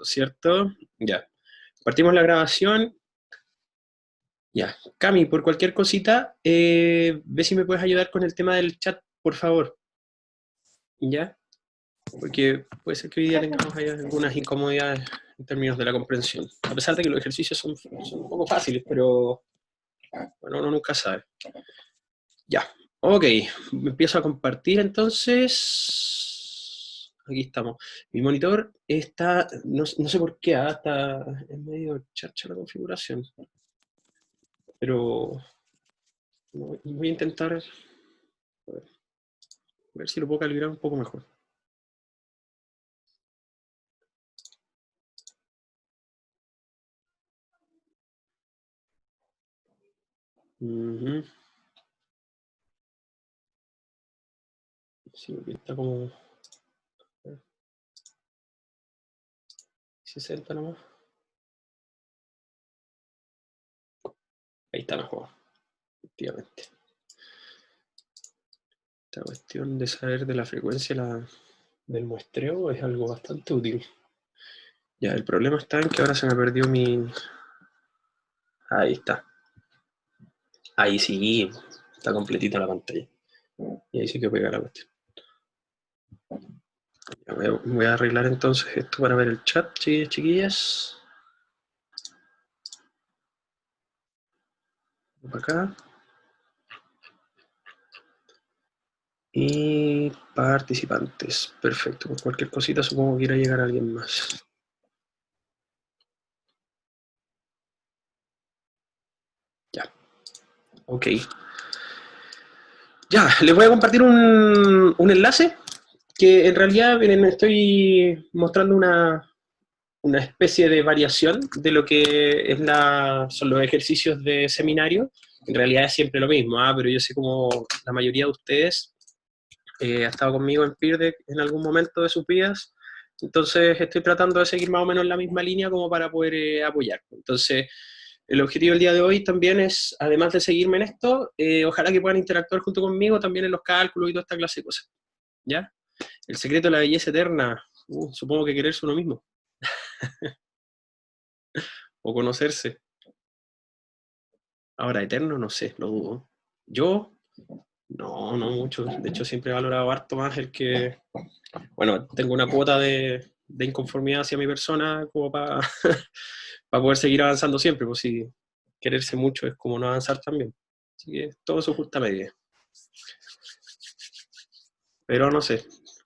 ¿Cierto? Ya. Partimos la grabación. Ya. Cami, por cualquier cosita, ve si me puedes ayudar con el tema del chat, por favor. ¿Ya? Porque puede ser que hoy día tengamos ahí algunas incomodidades en términos de la comprensión. A pesar de que los ejercicios son un poco fáciles, pero bueno, uno nunca sabe. Ya. Ok. Me empiezo a compartir entonces. Aquí estamos. Mi monitor está, no sé por qué, está en medio chacha la configuración. Pero voy a intentar ver si lo puedo calibrar un poco mejor. Sí, está como 60 nomás. Ahí está mejor, efectivamente. Esta cuestión de saber de la frecuencia del muestreo es algo bastante útil. Ya, el problema está en que ahora se me perdió mi... Ahí está. Ahí sí, está completita la pantalla. Y ahí sí que pega la cuestión. Ya, voy a arreglar entonces esto para ver el chat, chiquillas. Para acá. Y participantes. Perfecto. Con cualquier cosita supongo que irá a llegar alguien más. Ya. Ok. Ya, les voy a compartir un enlace que en realidad miren, estoy mostrando una especie de variación de lo que es son los ejercicios de seminario. En realidad es siempre lo mismo, pero yo sé como la mayoría de ustedes ha estado conmigo en Peer Deck en algún momento de sus vidas, entonces estoy tratando de seguir más o menos la misma línea como para poder apoyar. Entonces, el objetivo del día de hoy también es, además de seguirme en esto, ojalá que puedan interactuar junto conmigo también en los cálculos y toda esta clase de cosas. ¿Ya? El secreto de la belleza eterna, supongo que quererse uno mismo, o conocerse. Ahora, eterno, no sé, lo dudo. Yo, no mucho. De hecho, siempre he valorado harto más el que, bueno, tengo una cuota de inconformidad hacia mi persona como para poder seguir avanzando siempre, pues si quererse mucho es como no avanzar también. Así que todo su justa medida. Pero no sé,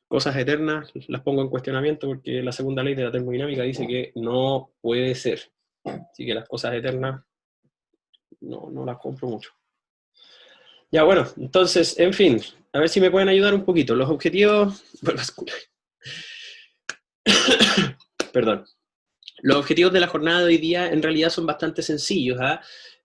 cosas eternas las pongo en cuestionamiento porque la segunda ley de la termodinámica dice que no puede ser. Así que las cosas eternas no las compro mucho. Ya, bueno, entonces, en fin, a ver si me pueden ayudar un poquito. Los objetivos... Perdón. Los objetivos de la jornada de hoy día en realidad son bastante sencillos.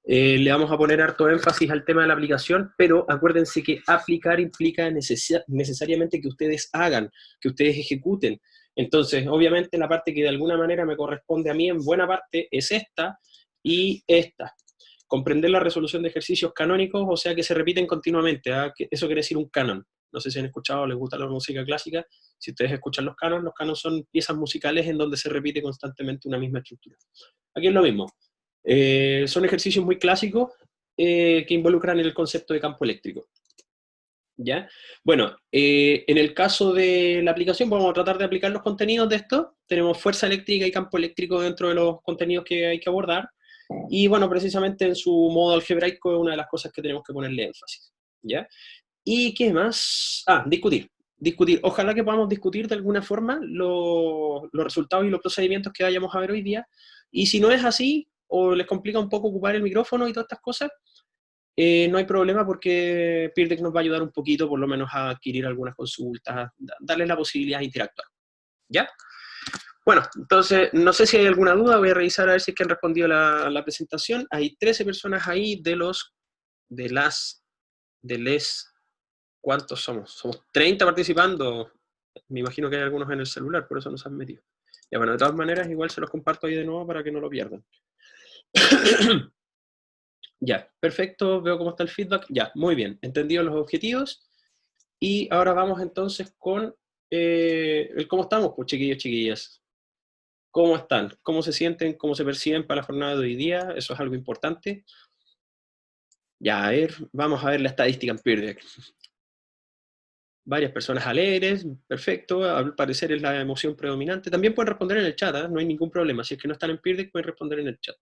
Le vamos a poner harto énfasis al tema de la aplicación, pero acuérdense que aplicar implica necesariamente que ustedes hagan, que ustedes ejecuten. Entonces, obviamente la parte que de alguna manera me corresponde a mí en buena parte es esta y esta. Comprender la resolución de ejercicios canónicos, o sea que se repiten continuamente. Eso quiere decir un canon. No sé si han escuchado o les gusta la música clásica. Si ustedes escuchan los canons son piezas musicales en donde se repite constantemente una misma estructura. Aquí es lo mismo. Son ejercicios muy clásicos que involucran el concepto de campo eléctrico. ¿Ya? Bueno, en el caso de la aplicación, vamos a tratar de aplicar los contenidos de esto. Tenemos fuerza eléctrica y campo eléctrico dentro de los contenidos que hay que abordar. Y bueno, precisamente en su modo algebraico es una de las cosas que tenemos que ponerle énfasis. ¿Ya? ¿Y qué más? Discutir. Discutir. Ojalá que podamos discutir de alguna forma los resultados y los procedimientos que vayamos a ver hoy día. Y si no es así, o les complica un poco ocupar el micrófono y todas estas cosas, no hay problema porque Peerdeck nos va a ayudar un poquito, por lo menos a adquirir algunas consultas, darles la posibilidad de interactuar. ¿Ya? Bueno, entonces, no sé si hay alguna duda, voy a revisar a ver si es que han respondido la presentación. Hay 13 personas ahí de les, ¿cuántos somos? Somos 30 participando. Me imagino que hay algunos en el celular, por eso nos han metido. Ya, bueno, de todas maneras, igual se los comparto ahí de nuevo para que no lo pierdan. Ya, perfecto, veo cómo está el feedback. Ya, muy bien, entendido los objetivos. Y ahora vamos entonces con el cómo estamos, pues chiquillos, chiquillas. ¿Cómo están? ¿Cómo se sienten? ¿Cómo se perciben para la jornada de hoy día? Eso es algo importante. Ya, a ver, vamos a ver la estadística en Peer Deck. Varias personas alegres, perfecto, al parecer es la emoción predominante. También pueden responder en el chat, ¿eh? No hay ningún problema. Si es que no están en Peer Deck, pueden responder en el chat.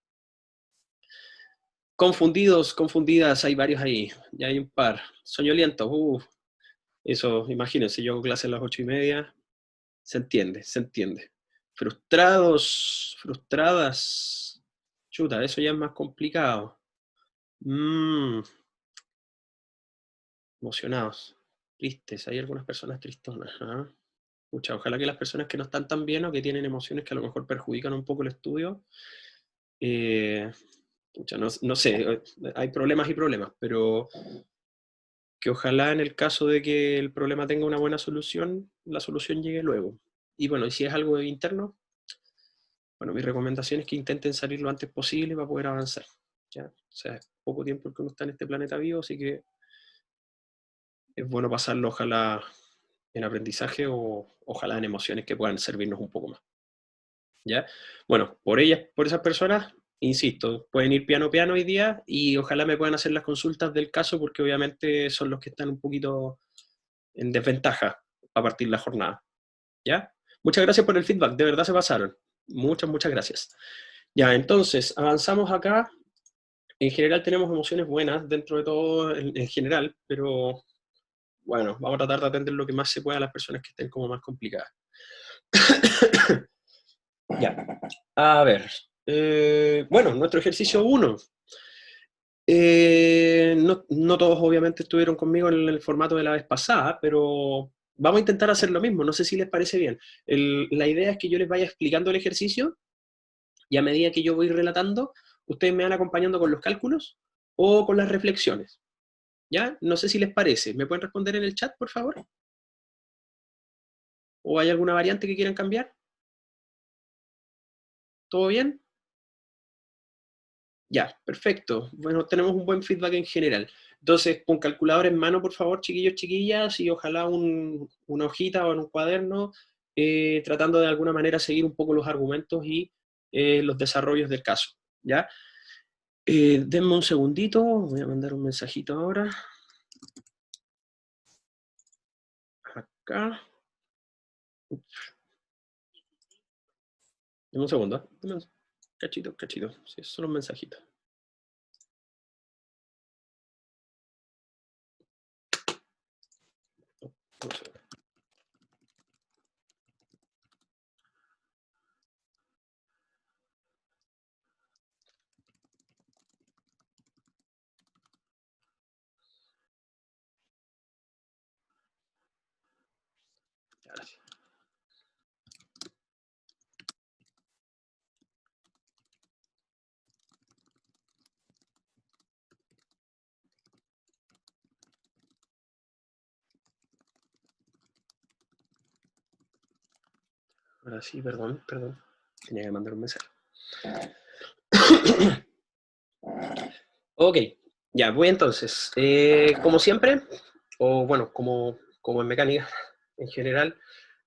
Confundidos, confundidas, hay varios ahí. Ya hay un par. Soñolientos, eso, imagínense, yo hago clase a las 8:30. Se entiende, se entiende. Frustrados, frustradas. Chuta, eso ya es más complicado. Emocionados, tristes. Hay algunas personas tristonas. ¿Ah? Pucha, ojalá que las personas que no están tan bien o que tienen emociones que a lo mejor perjudican un poco el estudio, pucha, no sé, hay problemas y problemas, pero que ojalá en el caso de que el problema tenga una buena solución, la solución llegue luego. Y bueno, y si es algo interno, bueno, mi recomendación es que intenten salir lo antes posible para poder avanzar. ¿Ya? O sea, es poco tiempo el que uno está en este planeta vivo, así que es bueno pasarlo, ojalá en aprendizaje o ojalá en emociones que puedan servirnos un poco más. ¿Ya? Bueno, por ellas, por esas personas, insisto, pueden ir piano a piano hoy día y ojalá me puedan hacer las consultas del caso porque obviamente son los que están un poquito en desventaja a partir de la jornada. ¿Ya? Muchas gracias por el feedback, de verdad se pasaron. Muchas, muchas gracias. Ya, entonces, avanzamos acá. En general tenemos emociones buenas dentro de todo en general, pero bueno, vamos a tratar de atender lo que más se pueda a las personas que estén como más complicadas. Ya, a ver. Bueno, nuestro ejercicio 1. No todos obviamente estuvieron conmigo en el formato de la vez pasada, pero vamos a intentar hacer lo mismo, no sé si les parece bien. La idea es que yo les vaya explicando el ejercicio y a medida que yo voy relatando, ustedes me van acompañando con los cálculos o con las reflexiones. ¿Ya? No sé si les parece. ¿Me pueden responder en el chat, por favor? ¿O hay alguna variante que quieran cambiar? ¿Todo bien? Ya, perfecto. Bueno, tenemos un buen feedback en general. Entonces, con calculador en mano, por favor, chiquillos, chiquillas, y ojalá una hojita o en un cuaderno, tratando de alguna manera seguir un poco los argumentos y los desarrollos del caso. ¿Ya? Denme un segundito, voy a mandar un mensajito ahora. Acá. Denme un segundo. Denme un cachito, cachito. Sí, es solo un mensajito. Vamos a ver. Gracias. Ahora sí, perdón. Tenía que mandar un mensaje. Ok, ya, voy entonces. Como siempre, o bueno, como en mecánica en general,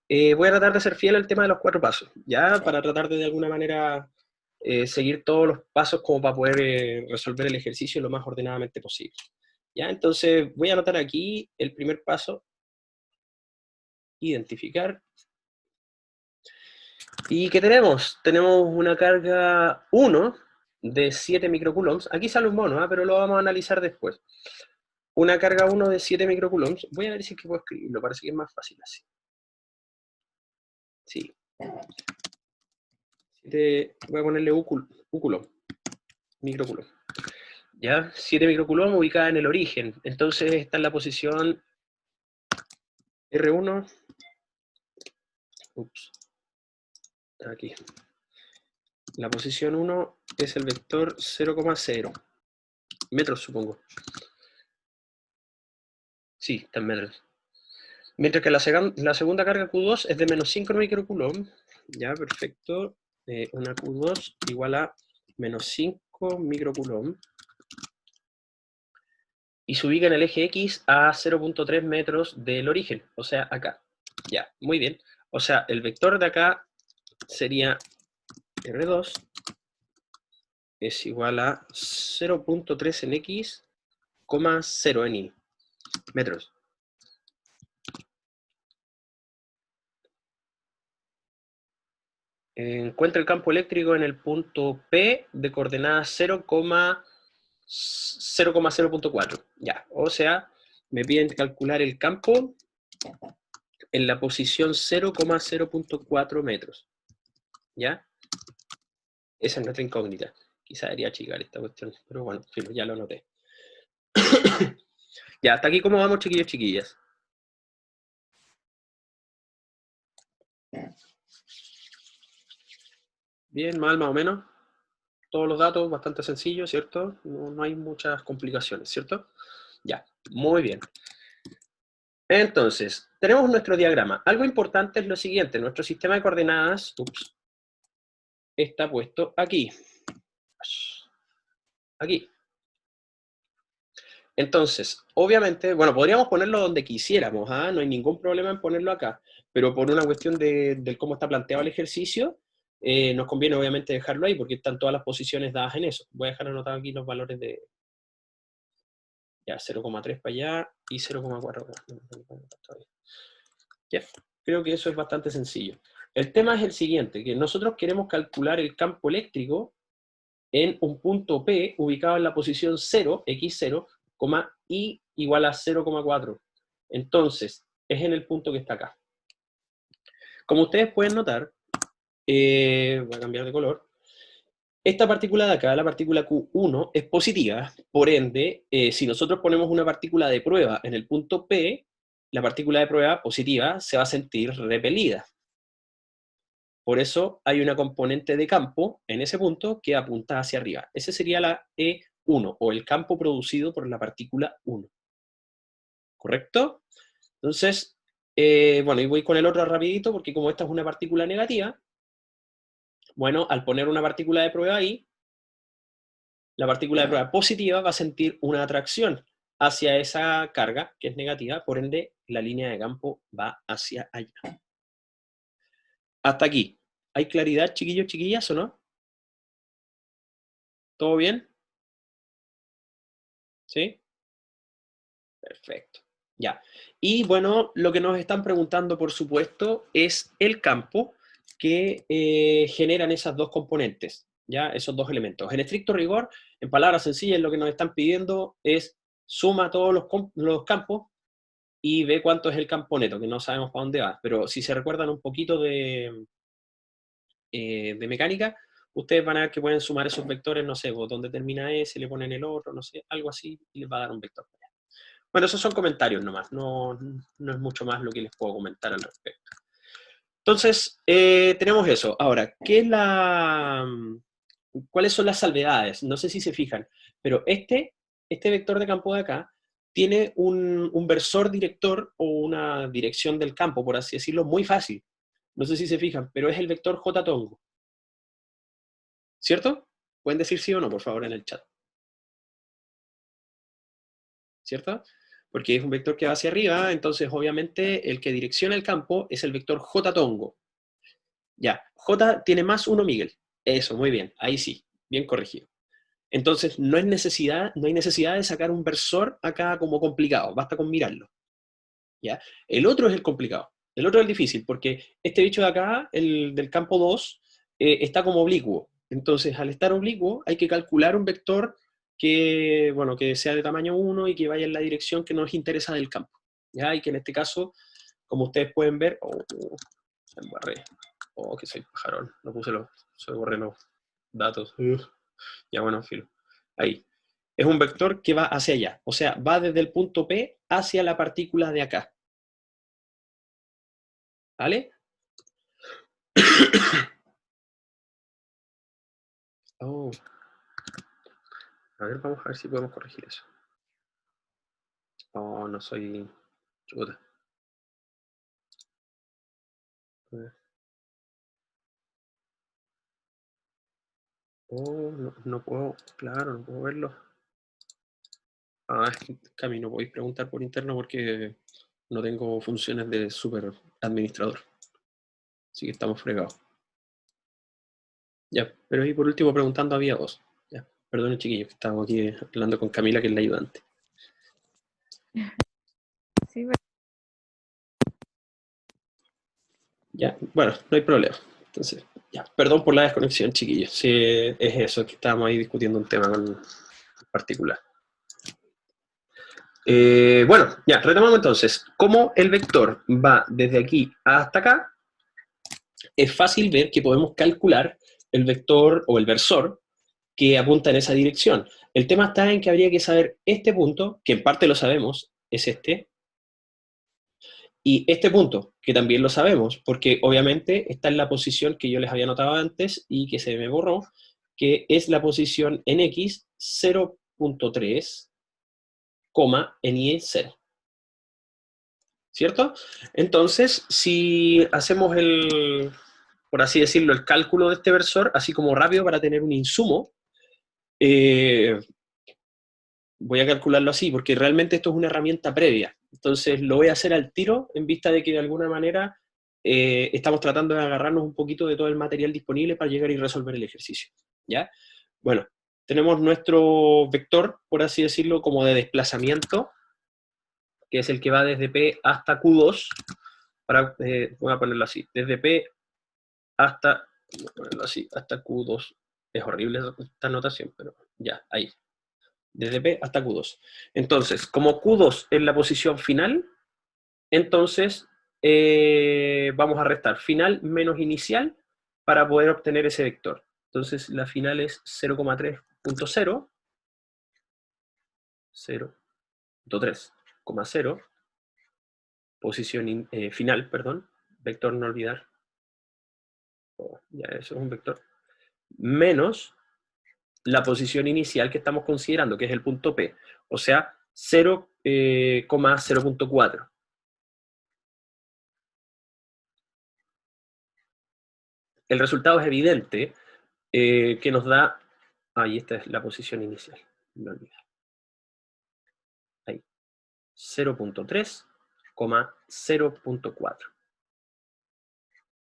voy a tratar de ser fiel al tema de los 4 pasos, ¿ya? Para tratar de alguna manera seguir todos los pasos como para poder resolver el ejercicio lo más ordenadamente posible. ¿Ya? Entonces, voy a anotar aquí el primer paso, identificar. ¿Y qué tenemos? Tenemos una carga 1 de 7 microcoulombs. Aquí sale un mono, pero lo vamos a analizar después. Una carga 1 de 7 microcoulombs. Voy a ver si es que puedo escribirlo, parece que es más fácil así. Sí. Voy a ponerle úculo, microcoulomb. ¿Ya? 7 microcoulomb ubicada en el origen. Entonces está en la posición R1. Ups. Aquí. La posición 1 es el vector 0,0. Metros, supongo. Sí, está en metros. Mientras que la segunda carga Q2 es de menos 5 microcoulomb. Ya, perfecto. Una Q2 igual a menos 5 microcoulomb. Y se ubica en el eje X a 0,3 metros del origen, o sea, acá. Ya, muy bien. O sea, el vector de acá sería R2 es igual a 0.3 en X, 0 en Y, metros. Encuentra el campo eléctrico en el punto P de coordenadas 0,0.4. Ya, o sea, me piden calcular el campo en la posición 0,0.4 metros. ¿Ya? Esa es nuestra incógnita. Quizá debería achicar esta cuestión, pero bueno, ya lo noté. Ya, hasta aquí cómo vamos, chiquillos, chiquillas. Bien, mal, más o menos. Todos los datos bastante sencillos, ¿cierto? No hay muchas complicaciones, ¿cierto? Ya, muy bien. Entonces, tenemos nuestro diagrama. Algo importante es lo siguiente, nuestro sistema de coordenadas, está puesto aquí. Aquí. Entonces, obviamente, bueno, podríamos ponerlo donde quisiéramos, ¿ah? No hay ningún problema en ponerlo acá, pero por una cuestión de cómo está planteado el ejercicio, nos conviene obviamente dejarlo ahí, porque están todas las posiciones dadas en eso. Voy a dejar anotado aquí los valores de, ya, 0,3 para allá y 0,4 acá. Ya, creo que eso es bastante sencillo. El tema es el siguiente, que nosotros queremos calcular el campo eléctrico en un punto P ubicado en la posición 0, x0, y igual a 0,4. Entonces, es en el punto que está acá. Como ustedes pueden notar, voy a cambiar de color, esta partícula de acá, la partícula Q1, es positiva, por ende, si nosotros ponemos una partícula de prueba en el punto P, la partícula de prueba positiva se va a sentir repelida. Por eso hay una componente de campo en ese punto que apunta hacia arriba. Ese sería la E1, o el campo producido por la partícula 1. ¿Correcto? Entonces, bueno, y voy con el otro rapidito, porque como esta es una partícula negativa, bueno, al poner una partícula de prueba ahí, la partícula de prueba positiva va a sentir una atracción hacia esa carga, que es negativa, por ende, la línea de campo va hacia allá. Hasta aquí. ¿Hay claridad, chiquillos, chiquillas, o no? ¿Todo bien? ¿Sí? Perfecto. Ya. Y bueno, lo que nos están preguntando, por supuesto, es el campo que generan esas dos componentes, ¿ya? Esos dos elementos. En estricto rigor, en palabras sencillas, lo que nos están pidiendo es suma todos los campos y ve cuánto es el campo neto, que no sabemos para dónde va. Pero si se recuerdan un poquito de mecánica, ustedes van a ver que pueden sumar esos vectores, no sé, dónde termina ese, le ponen el otro, no sé, algo así, y les va a dar un vector. Bueno, esos son comentarios nomás, no es mucho más lo que les puedo comentar al respecto. Entonces, tenemos eso. Ahora, ¿cuáles son las salvedades? No sé si se fijan, pero este vector de campo de acá tiene un versor director o una dirección del campo, por así decirlo, muy fácil. No sé si se fijan, pero es el vector J-tongo. ¿Cierto? Pueden decir sí o no, por favor, en el chat. ¿Cierto? Porque es un vector que va hacia arriba, entonces obviamente el que direcciona el campo es el vector J-tongo. Ya, J tiene más 1, Miguel. Eso, muy bien, ahí sí, bien corregido. Entonces no hay necesidad de sacar un versor acá como complicado, basta con mirarlo. ¿Ya? El otro es el complicado, el otro es el difícil, porque este bicho de acá, el del campo 2, está como oblicuo. Entonces, al estar oblicuo, hay que calcular un vector que, bueno, que sea de tamaño 1 y que vaya en la dirección que nos interesa del campo. ¿Ya? Y que en este caso, como ustedes pueden ver, se embarré. Que soy pajarón, no puse borré los datos. Ya bueno, filo. Ahí. Es un vector que va hacia allá, o sea, va desde el punto P hacia la partícula de acá. ¿Vale? Oh. A ver, vamos a ver si podemos corregir eso. Oh, no soy chuta. Oh, no puedo, claro, no puedo verlo. Ah, es que Cami, no podéis preguntar por interno porque no tengo funciones de super administrador. Así que estamos fregados. Ya, pero y por último preguntando había vos. Ya, perdón, chiquillos, que estamos aquí hablando con Camila, que es la ayudante. Sí, Ya, bueno, no hay problema. Entonces, ya, perdón por la desconexión, chiquillos. Sí, es eso, que estábamos ahí discutiendo un tema en particular. Bueno, ya, retomamos entonces. ¿Cómo el vector va desde aquí hasta acá? Es fácil ver que podemos calcular el vector o el versor que apunta en esa dirección. El tema está en que habría que saber este punto, que en parte lo sabemos, es este, y este punto, que también lo sabemos, porque obviamente está en la posición que yo les había notado antes y que se me borró, que es la posición en X 0.3, en Y 0. ¿Cierto? Entonces, si hacemos el, por así decirlo, el cálculo de este versor, así como rápido para tener un insumo, voy a calcularlo así, porque realmente esto es una herramienta previa. Entonces lo voy a hacer al tiro, en vista de que de alguna manera estamos tratando de agarrarnos un poquito de todo el material disponible para llegar y resolver el ejercicio. ¿Ya? Bueno, tenemos nuestro vector, por así decirlo, como de desplazamiento, que es el que va desde P hasta Q2, voy a ponerlo así, desde P hasta, voy a ponerlo así, hasta Q2. Es horrible esta notación, pero ya, ahí. Desde P hasta Q2. Entonces, como Q2 es la posición final, entonces vamos a restar final menos inicial para poder obtener ese vector. Entonces, la final es 0,3.0, 0.3,0, posición final, perdón, vector no olvidar, ya eso es un vector, menos la posición inicial que estamos considerando, que es el punto P, o sea, 0,0.4. El resultado es evidente, que nos da, ahí esta es la posición inicial, no olvidar, ahí, 0.3, 0.4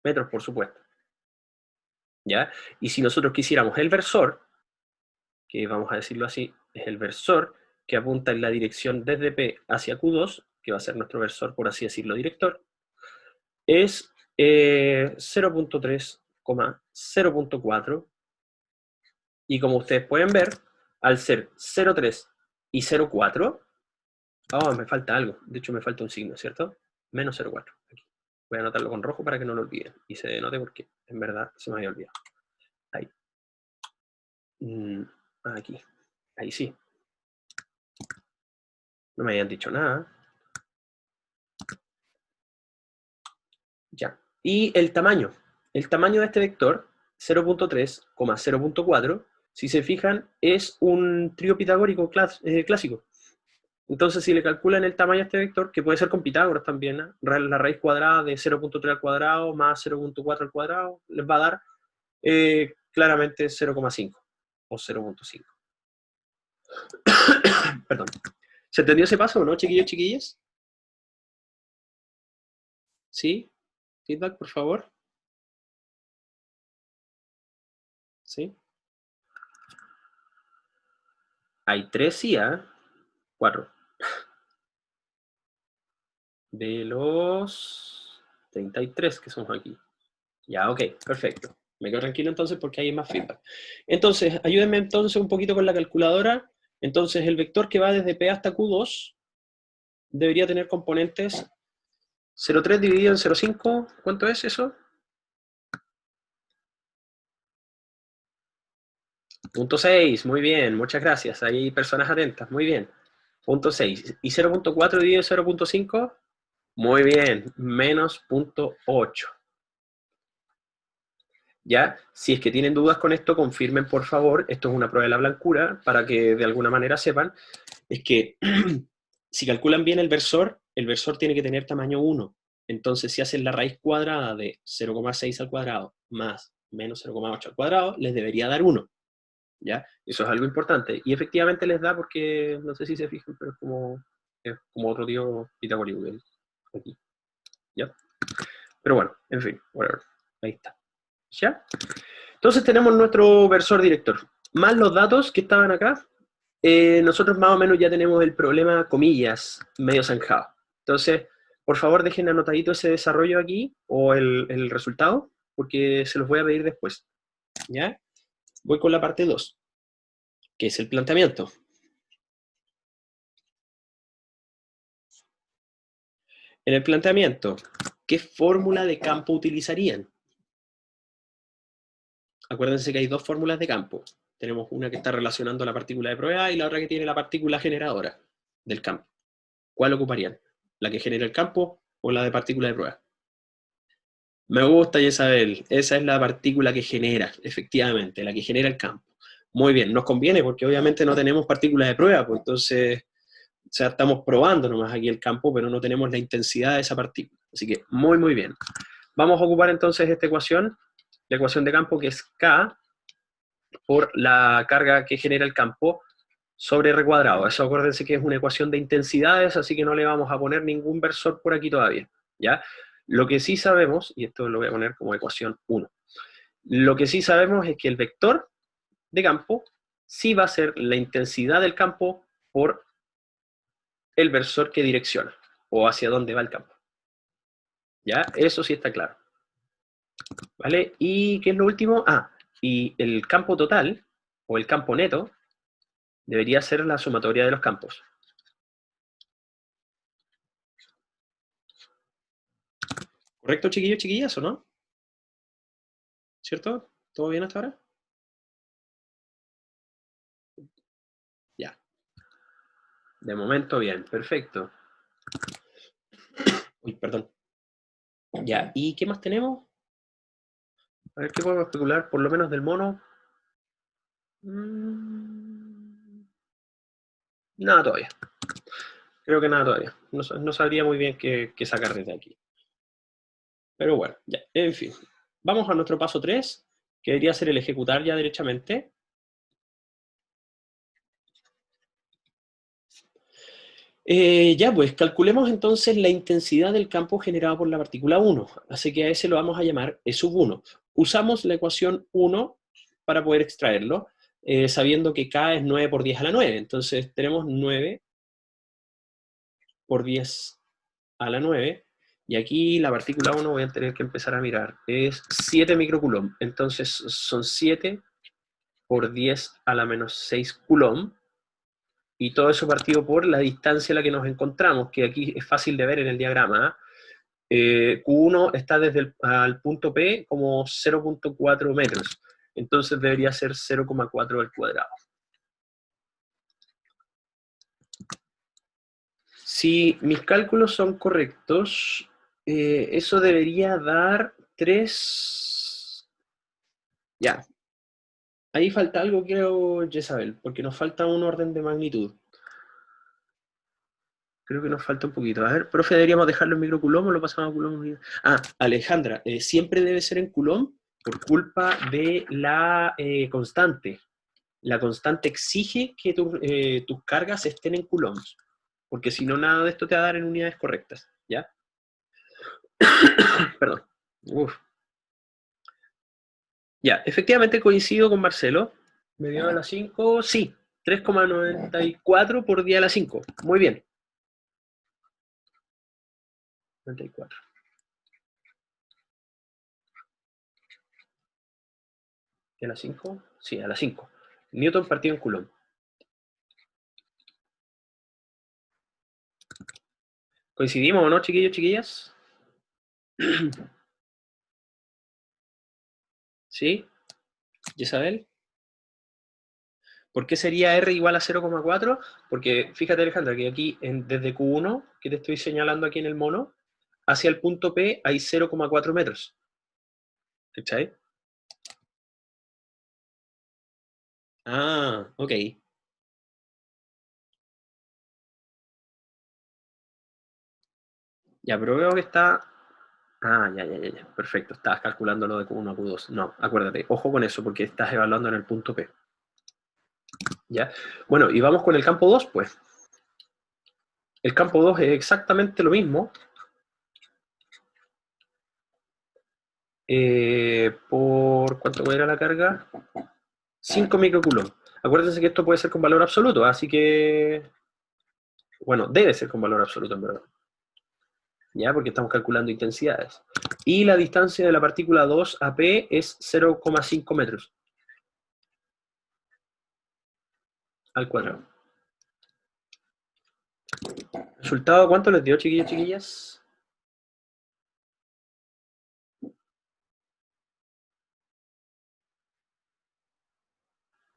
metros, por supuesto. ¿Ya? Y si nosotros quisiéramos el versor, que vamos a decirlo así, es el versor que apunta en la dirección desde P hacia Q2, que va a ser nuestro versor, por así decirlo, director, es 0.3, 0.4, y como ustedes pueden ver, al ser 0.3 y 0.4, oh, me falta algo, de hecho me falta un signo, ¿cierto? Menos 0.4, aquí. Voy a anotarlo con rojo para que no lo olviden, y se denote porque en verdad se me había olvidado. Ahí. Aquí. Ahí sí. No me habían dicho nada. Ya. Y el tamaño. El tamaño de este vector, 0.3, 0.4, si se fijan, es un trío pitagórico clásico. Entonces, si le calculan el tamaño a este vector, que puede ser con Pitágoras también, ¿eh? La raíz cuadrada de 0.3 al cuadrado más 0.4 al cuadrado, les va a dar claramente 0,5 o 0.5. Perdón. ¿Se entendió ese paso o no, chiquillos, chiquillas? ¿Sí? ¿Feedback, por favor? ¿Sí? Hay 3 sí, ¿eh? 4. De los 33 que somos aquí. Ya, ok, perfecto. Me quedo tranquilo entonces porque hay más feedback. Entonces, ayúdenme entonces un poquito con la calculadora. Entonces, el vector que va desde P hasta Q2 debería tener componentes 0,3 dividido en 0,5. ¿Cuánto es eso? Punto 6, muy bien, muchas gracias. Hay personas atentas, muy bien. Punto 6. ¿Y 0.4 dividido en 0.5? Muy bien, menos punto 8. ¿Ya? Si es que tienen dudas con esto, confirmen por favor, esto es una prueba de la blancura, para que de alguna manera sepan, es que si calculan bien el versor tiene que tener tamaño 1. Entonces, si hacen la raíz cuadrada de 0,6 al cuadrado más menos 0,8 al cuadrado, les debería dar 1. ¿Ya? Eso es algo importante. Y efectivamente les da porque, no sé si se fijan, pero es como otro tío pitagórico aquí. ¿Ya? Pero bueno, en fin, whatever. Ahí está. ¿Ya? Entonces tenemos nuestro versor director, más los datos que estaban acá. Nosotros más o menos ya tenemos el problema, comillas, medio zanjado. Entonces, por favor, dejen anotadito ese desarrollo aquí, o el resultado, porque se los voy a pedir después. ¿Ya? Voy con la parte 2, que es el planteamiento. En el planteamiento, ¿qué fórmula de campo utilizarían? Acuérdense que hay dos fórmulas de campo. Tenemos una que está relacionando la partícula de prueba y la otra que tiene la partícula generadora del campo. ¿Cuál ocuparían? ¿La que genera el campo o la de partícula de prueba? Me gusta, Isabel. Esa es la partícula que genera, efectivamente, la que genera el campo. Muy bien, nos conviene porque obviamente no tenemos partículas de prueba, pues entonces, o sea, estamos probando nomás aquí el campo, pero no tenemos la intensidad de esa partícula. Así que, muy, muy bien. Vamos a ocupar entonces esta ecuación, la ecuación de campo, que es K por la carga que genera el campo sobre R cuadrado. Eso acuérdense que es una ecuación de intensidades, así que no le vamos a poner ningún versor por aquí todavía, ¿ya? Lo que sí sabemos, y esto lo voy a poner como ecuación 1, lo que sí sabemos es que el vector de campo sí va a ser la intensidad del campo por el versor que direcciona, o hacia dónde va el campo. ¿Ya? Eso sí está claro. ¿Vale? ¿Y qué es lo último? Y el campo total, o el campo neto, debería ser la sumatoria de los campos. ¿Correcto, chiquillos, chiquillas, o no? ¿Cierto? ¿Todo bien hasta ahora? Ya. De momento bien, perfecto. Uy, perdón. Ya, ¿y qué más tenemos? A ver, ¿qué podemos especular? Por lo menos del mono. Nada todavía. Creo que nada todavía. No sabría muy bien qué sacar desde aquí. Pero bueno, ya, en fin. Vamos a nuestro paso 3, que debería ser el ejecutar ya derechamente. Ya, pues calculemos entonces la intensidad del campo generado por la partícula 1. Así que a ese lo vamos a llamar E sub 1. Usamos la ecuación 1 para poder extraerlo, sabiendo que K es 9 por 10 a la 9. Entonces tenemos 9 por 10 a la 9. Y aquí la partícula 1 voy a tener que empezar a mirar. Es 7 microcoulomb. Entonces son 7 por 10 a la menos 6 coulomb. Y todo eso partido por la distancia a la que nos encontramos, que aquí es fácil de ver en el diagrama. Q1 está desde el punto P como 0.4 metros. Entonces debería ser 0,4 al cuadrado. Si mis cálculos son correctos, eso debería dar 3... Ya. Ahí falta algo, creo, Jezabel, porque nos falta un orden de magnitud. Creo que nos falta un poquito. A ver, profe, ¿deberíamos dejarlo en microcoulomb o lo pasamos a coulomb? Alejandra, siempre debe ser en coulomb por culpa de la constante. La constante exige que tus cargas estén en coulombs, porque si no, nada de esto te va a dar en unidades correctas, ¿ya? Perdón. Uf. Ya, efectivamente coincido con Marcelo. ¿Me dio a las 5? Sí, 3,94 por día a las 5. Muy bien. 94. ¿Y a las 5? Sí, a las 5. Newton partido en Coulomb. ¿Coincidimos o no, chiquillos, chiquillas? ¿Sí? ¿Isabel? ¿Por qué sería R igual a 0,4? Porque fíjate, Alejandra, que aquí desde Q1, que te estoy señalando aquí en el mono, hacia el punto P hay 0,4 metros. ¿Cachai? Ah, ok. Ya, pero veo que está... ya. Perfecto. Estabas calculando lo de Q1 a Q2. No, acuérdate. Ojo con eso, porque estás evaluando en el punto P. ¿Ya? Bueno, y vamos con el campo 2, pues. El campo 2 es exactamente lo mismo. por, ¿cuánto era la carga? 5 microcoulomb. Acuérdense que esto puede ser con valor absoluto, así que, bueno, debe ser con valor absoluto en verdad. ¿Ya? Porque estamos calculando intensidades. Y la distancia de la partícula 2 a P es 0,5 metros al cuadrado. ¿Resultado cuánto les dio, chiquillos, chiquillas?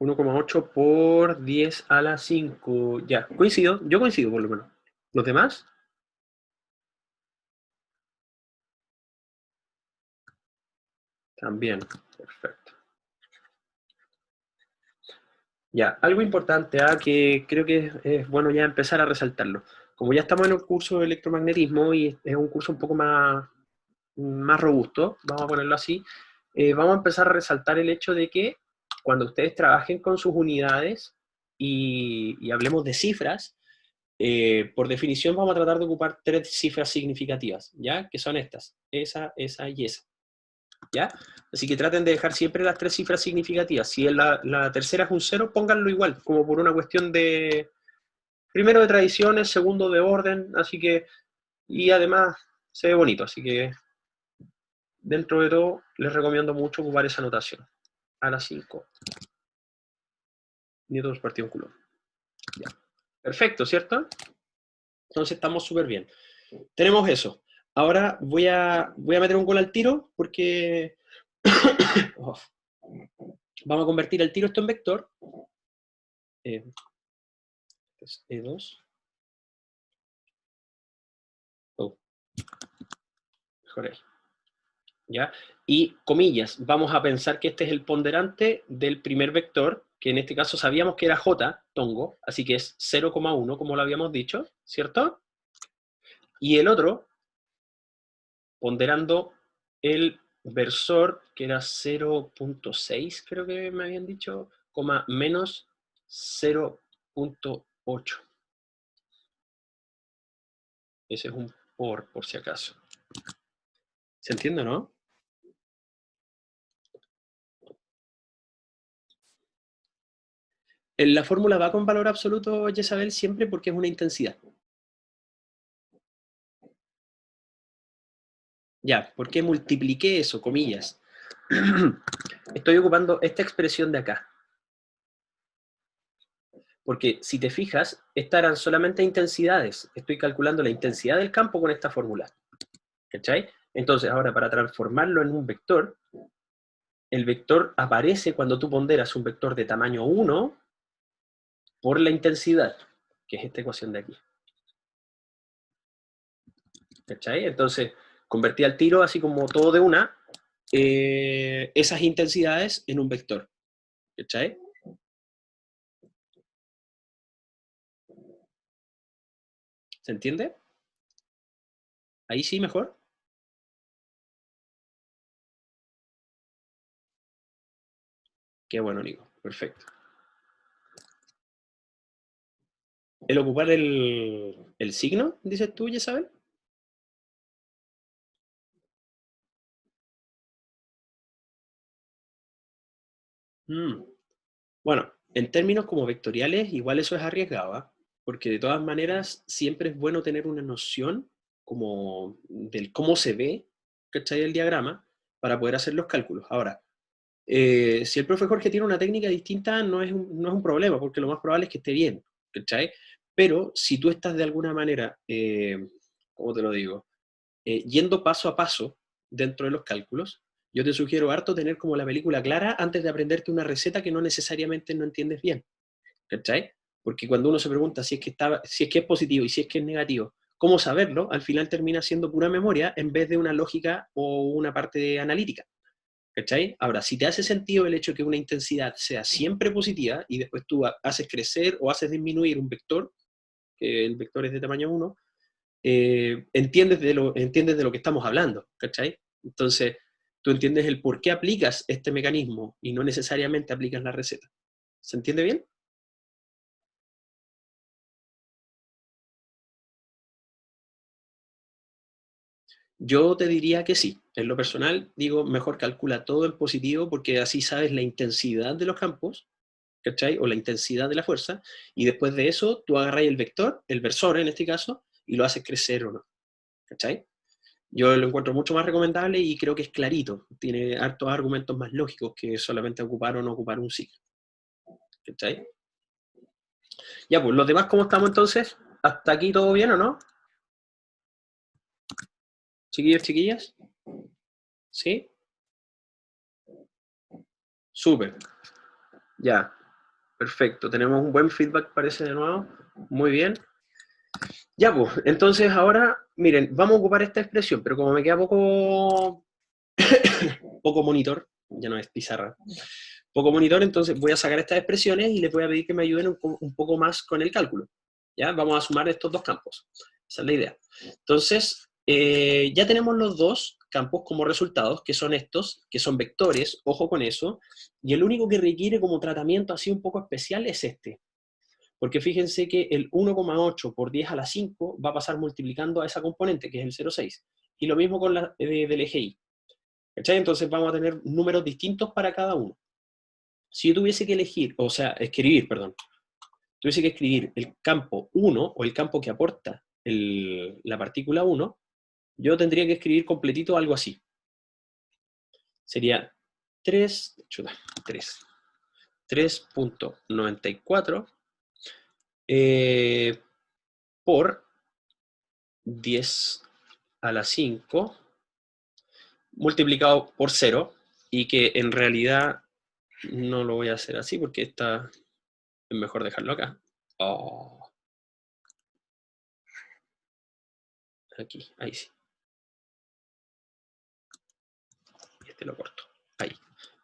1,8 por 10 a la 5. Ya, coincido, yo coincido por lo menos. ¿Los demás? También, perfecto. Ya, algo importante, que creo que es bueno ya empezar a resaltarlo. Como ya estamos en un curso de electromagnetismo y es un curso un poco más robusto, vamos a ponerlo así, vamos a empezar a resaltar el hecho de que cuando ustedes trabajen con sus unidades y hablemos de cifras, por definición vamos a tratar de ocupar 3 cifras significativas, ¿ya? Que son estas, esa y esa, ¿ya? Así que traten de dejar siempre las 3 cifras significativas. Si la tercera es un 0, pónganlo igual, como por una cuestión de, primero de tradiciones, segundo de orden, así que, y además se ve bonito, así que dentro de todo les recomiendo mucho ocupar esa notación. A las 5. Newton partido un coulomb. Ya. Perfecto, ¿cierto? Entonces estamos súper bien. Tenemos eso. Ahora voy a meter un gol al tiro porque oh, vamos a convertir el tiro esto en vector. Es E2. Oh, mejor ahí. ¿Ya? Y comillas, vamos a pensar que este es el ponderante del primer vector, que en este caso sabíamos que era J, tongo, así que es 0,1 como lo habíamos dicho, ¿cierto? Y el otro, ponderando el versor, que era 0,6, creo que me habían dicho, coma menos 0,8. Ese es un por si acaso. ¿Se entiende, no? La fórmula va con valor absoluto, Jezabel, siempre porque es una intensidad. Ya, ¿por qué multipliqué eso? Comillas. Estoy ocupando esta expresión de acá. Porque si te fijas, estas eran solamente intensidades. Estoy calculando la intensidad del campo con esta fórmula. ¿Cachai? Entonces, ahora para transformarlo en un vector, el vector aparece cuando tú ponderas un vector de tamaño 1 por la intensidad, que es esta ecuación de aquí. ¿Cachai? Entonces, convertí al tiro, así como todo de una, esas intensidades en un vector. ¿Cachai? ¿Se entiende? Ahí sí, mejor. Qué bueno, Nico. Perfecto. El ocupar el signo, dices tú, Isabel. Mm. Bueno, en términos como vectoriales, igual eso es arriesgado, ¿ah? Porque de todas maneras siempre es bueno tener una noción como del cómo se ve, ¿cachai? El diagrama para poder hacer los cálculos. Ahora, si el profe Jorge tiene una técnica distinta, no es un problema, porque lo más probable es que esté bien, ¿cachai? Pero si tú estás de alguna manera, ¿cómo te lo digo? Yendo paso a paso dentro de los cálculos, yo te sugiero harto tener como la película clara antes de aprenderte una receta que no necesariamente no entiendes bien, ¿cachai? Porque cuando uno se pregunta si es que es positivo y si es que es negativo, ¿cómo saberlo? Al final termina siendo pura memoria en vez de una lógica o una parte analítica. ¿Cachai? Ahora, si te hace sentido el hecho de que una intensidad sea siempre positiva y después tú haces crecer o haces disminuir un vector, que el vector es de tamaño 1, entiendes de lo que estamos hablando, ¿cachai? Entonces, tú entiendes el por qué aplicas este mecanismo y no necesariamente aplicas la receta. ¿Se entiende bien? Yo te diría que sí. En lo personal, digo, mejor calcula todo en positivo porque así sabes la intensidad de los campos, ¿cachai? O la intensidad de la fuerza, y después de eso tú agarras el vector, el versor en este caso, y lo haces crecer o no, ¿cachai? Yo lo encuentro mucho más recomendable y creo que es clarito. Tiene hartos argumentos más lógicos que solamente ocupar o no ocupar un ciclo, ¿cachai? Ya, pues, los demás, ¿cómo estamos entonces? ¿Hasta aquí todo bien o no? Chiquillos, chiquillas. ¿Sí? Súper. Ya, perfecto. Tenemos un buen feedback, parece, de nuevo. Muy bien. Ya, pues, entonces ahora, miren, vamos a ocupar esta expresión, pero como me queda poco monitor, ya no es pizarra, poco monitor, entonces voy a sacar estas expresiones y les voy a pedir que me ayuden un poco más con el cálculo. ¿Ya? Vamos a sumar estos dos campos. Esa es la idea. Entonces, ya tenemos los dos campos como resultados, que son estos, que son vectores, ojo con eso, y el único que requiere como tratamiento así un poco especial es este. Porque fíjense que el 1,8 por 10 a la 5 va a pasar multiplicando a esa componente, que es el 0,6. Y lo mismo con la del eje Y. ¿Cachai? Entonces vamos a tener números distintos para cada uno. Si yo tuviese que elegir, o sea, escribir, perdón, tuviese que escribir el campo 1 o el campo que aporta la partícula 1, yo tendría que escribir completito algo así. Sería 3.94 por 10 a la 5 multiplicado por 0, y que en realidad no lo voy a hacer así porque es mejor dejarlo acá. Oh. Aquí, ahí sí. Este lo corto. Ahí,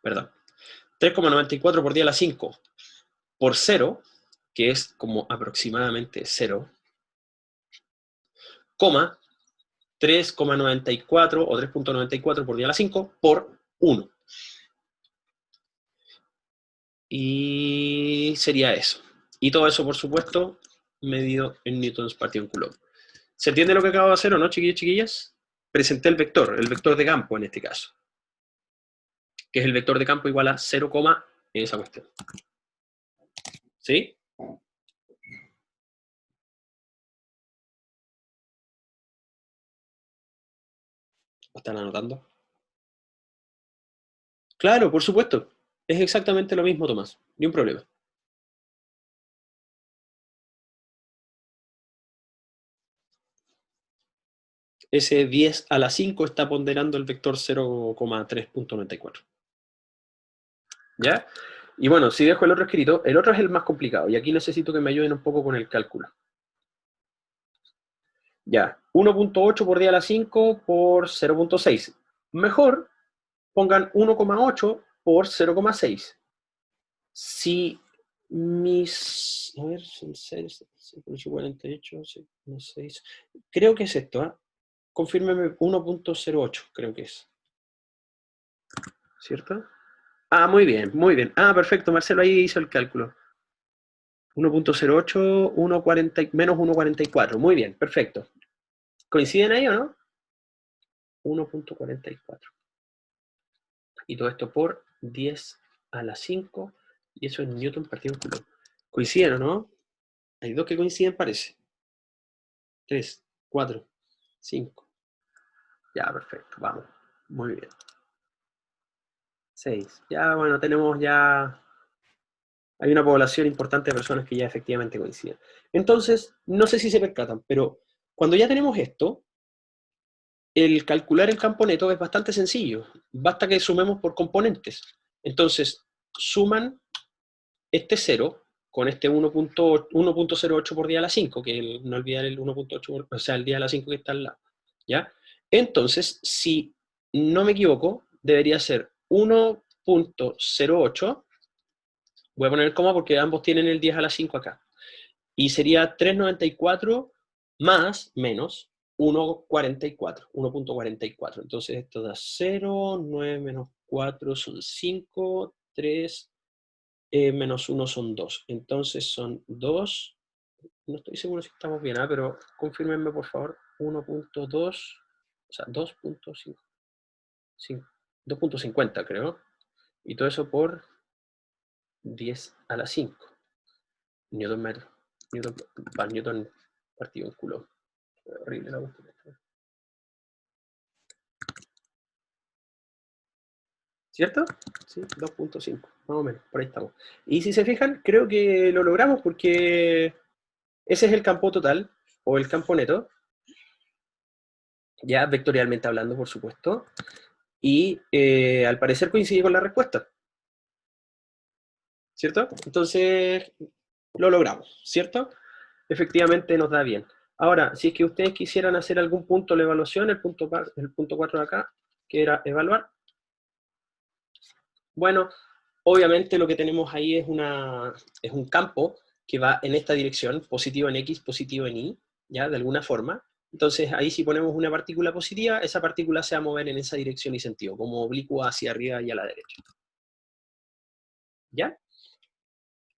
perdón. 3,94 por 10 a la 5 por 0, que es como aproximadamente 0, coma 3,94 o 3.94 por 10 a la 5 por 1. Y sería eso. Y todo eso, por supuesto, medido en newtons partido en coulomb. ¿Se entiende lo que acabo de hacer o no, chiquillos, chiquillas? Presenté el vector de campo en este caso, que es el vector de campo igual a 0, esa cuestión. ¿Sí? ¿Lo están anotando? Claro, por supuesto. Es exactamente lo mismo, Tomás. Ni un problema. Ese 10 a la 5 está ponderando el vector 0,3.94. ¿Ya? Y bueno, si dejo el otro escrito, el otro es el más complicado, y aquí necesito que me ayuden un poco con el cálculo. Ya, 1.8 por 10 a la 5 por 0.6. Mejor pongan 1,8 por 0,6. Si mis... A ver, son 6, 48, 6. Creo que es esto, ¿eh? Confírmeme, 1.08 creo que es. ¿Cierto? Ah, muy bien, muy bien. Ah, perfecto, Marcelo ahí hizo el cálculo. 1.08, menos 1.44. Muy bien, perfecto. ¿Coinciden ahí o no? 1.44. Y todo esto por 10 a la 5. Y eso es Newton partido en Coulomb. ¿Coinciden o no? Hay dos que coinciden, parece. 3, 4, 5. Ya, perfecto, vamos. Muy bien. 6. Ya, bueno, tenemos ya... Hay una población importante de personas que ya efectivamente coinciden. Entonces, no sé si se percatan, pero cuando ya tenemos esto, el calcular el campo neto es bastante sencillo. Basta que sumemos por componentes. Entonces, suman este 0 con este 1.08 por 10 a la 5, que no olvidar el 1.8, o sea, el 10 a la 5 que está al lado. ¿Ya? Entonces, si no me equivoco, debería ser 1.08. Voy a poner el coma porque ambos tienen el 10 a la 5 acá. Y sería 3,94 más menos 1.44. Entonces esto da 0, 9 menos 4 son 5, 3 menos 1 son 2. Entonces son 2. No estoy seguro si estamos bien, pero confírmenme por favor. 1.2 sea, 2.50 creo, y todo eso por 10 a la 5 Newton metro. Newton partido en culo. Horrible la cuestión. ¿Cierto? Sí, 2.5, más o menos, por ahí estamos. Y si se fijan, creo que lo logramos porque ese es el campo total, o el campo neto, ya vectorialmente hablando, por supuesto, y al parecer coincide con la respuesta, ¿cierto? Entonces, lo logramos, ¿cierto? Efectivamente nos da bien. Ahora, si es que ustedes quisieran hacer algún punto de la evaluación, el punto 4 de acá, que era evaluar, bueno, obviamente lo que tenemos ahí es un campo que va en esta dirección, positivo en X, positivo en Y, ¿ya? De alguna forma. Entonces, ahí si ponemos una partícula positiva, esa partícula se va a mover en esa dirección y sentido, como oblicua hacia arriba y a la derecha. ¿Ya?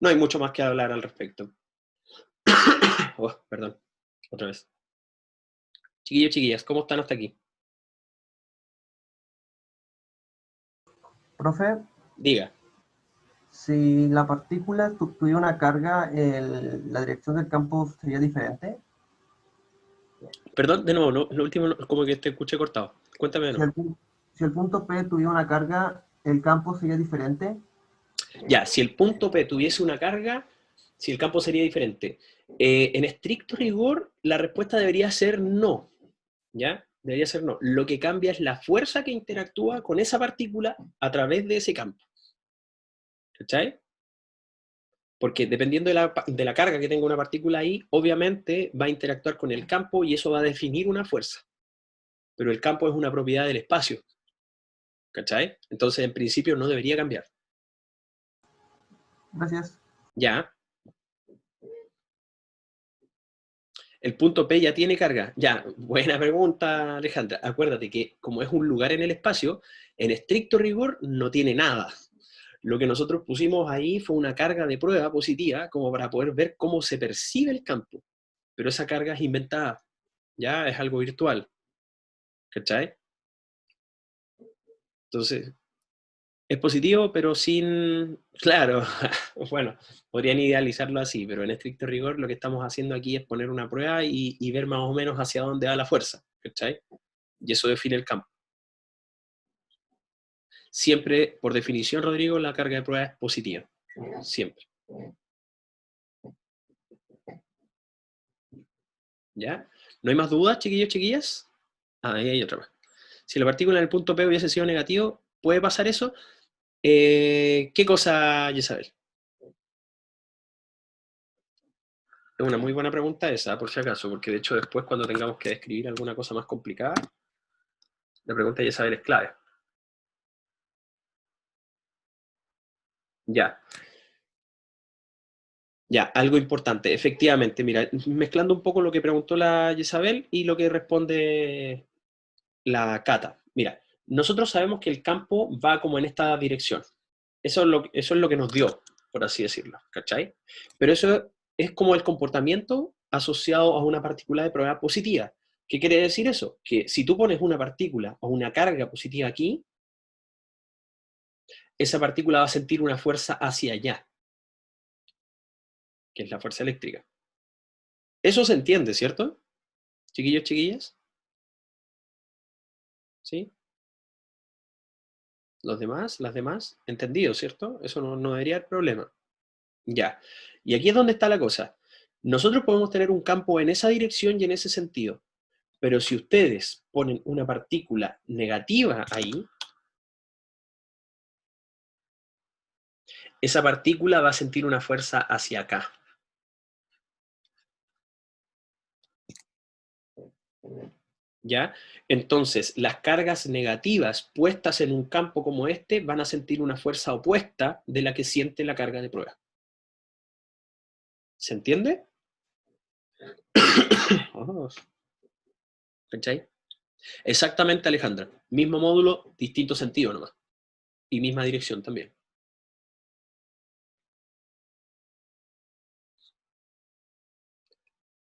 No hay mucho más que hablar al respecto. Oh, perdón, otra vez. Chiquillos, chiquillas, ¿cómo están hasta aquí? Profe, Diga. si la partícula tuviera una carga, ¿la dirección del campo sería diferente? Perdón, de nuevo, lo último, como que te escuché cortado. Cuéntame de Si nuevo. el, si el punto P tuviera una carga, ¿el campo sería diferente? Ya, si el punto P tuviese una carga, si el campo sería diferente. En estricto rigor, la respuesta debería ser no, ¿ya? Debería ser no. Lo que cambia es la fuerza que interactúa con esa partícula a través de ese campo. ¿Cachai? Porque dependiendo de la carga que tenga una partícula ahí, obviamente va a interactuar con el campo y eso va a definir una fuerza. Pero el campo es una propiedad del espacio. ¿Cachai? Entonces, en principio, no debería cambiar. Gracias. Ya. El punto P ya tiene carga. Ya, buena pregunta, Alejandra. Acuérdate que como es un lugar en el espacio, en estricto rigor no tiene nada. Lo que nosotros pusimos ahí fue una carga de prueba positiva, como para poder ver cómo se percibe el campo. Pero esa carga es inventada, ya es algo virtual. ¿Cachai? Entonces, es positivo, pero sin... Claro, bueno, podrían idealizarlo así, pero en estricto rigor lo que estamos haciendo aquí es poner una prueba y ver más o menos hacia dónde va la fuerza, ¿cachai? Y eso define el campo. Siempre, por definición, Rodrigo, la carga de prueba es positiva. Siempre. ¿Ya? ¿No hay más dudas, chiquillos, chiquillas? Ah, ahí hay otra más. Si la partícula en el punto P hubiese sido negativo, ¿puede pasar eso? ¿Qué cosa, Isabel? Es una muy buena pregunta esa, por si acaso, porque de hecho después cuando tengamos que describir alguna cosa más complicada, la pregunta de Isabel es clave. Ya, ya, algo importante. Efectivamente, mira, mezclando un poco lo que preguntó la Isabel y lo que responde la Cata. Mira, nosotros sabemos que el campo va como en esta dirección. Eso es lo que nos dio, por así decirlo, ¿cachai? Pero eso es como el comportamiento asociado a una partícula de prueba positiva. ¿Qué quiere decir eso? Que si tú pones una partícula o una carga positiva aquí, esa partícula va a sentir una fuerza hacia allá, que es la fuerza eléctrica. Eso se entiende, ¿cierto? Chiquillos, chiquillas. ¿Sí? Los demás, las demás, entendido, ¿cierto? Eso no debería haber problema. Ya. Y aquí es donde está la cosa. Nosotros podemos tener un campo en esa dirección y en ese sentido, pero si ustedes ponen una partícula negativa ahí, esa partícula va a sentir una fuerza hacia acá. ¿Ya? Entonces, las cargas negativas puestas en un campo como este van a sentir una fuerza opuesta de la que siente la carga de prueba. ¿Se entiende? Oh, ¿cachai? Exactamente, Alejandra. Mismo módulo, distinto sentido nomás. Y misma dirección también.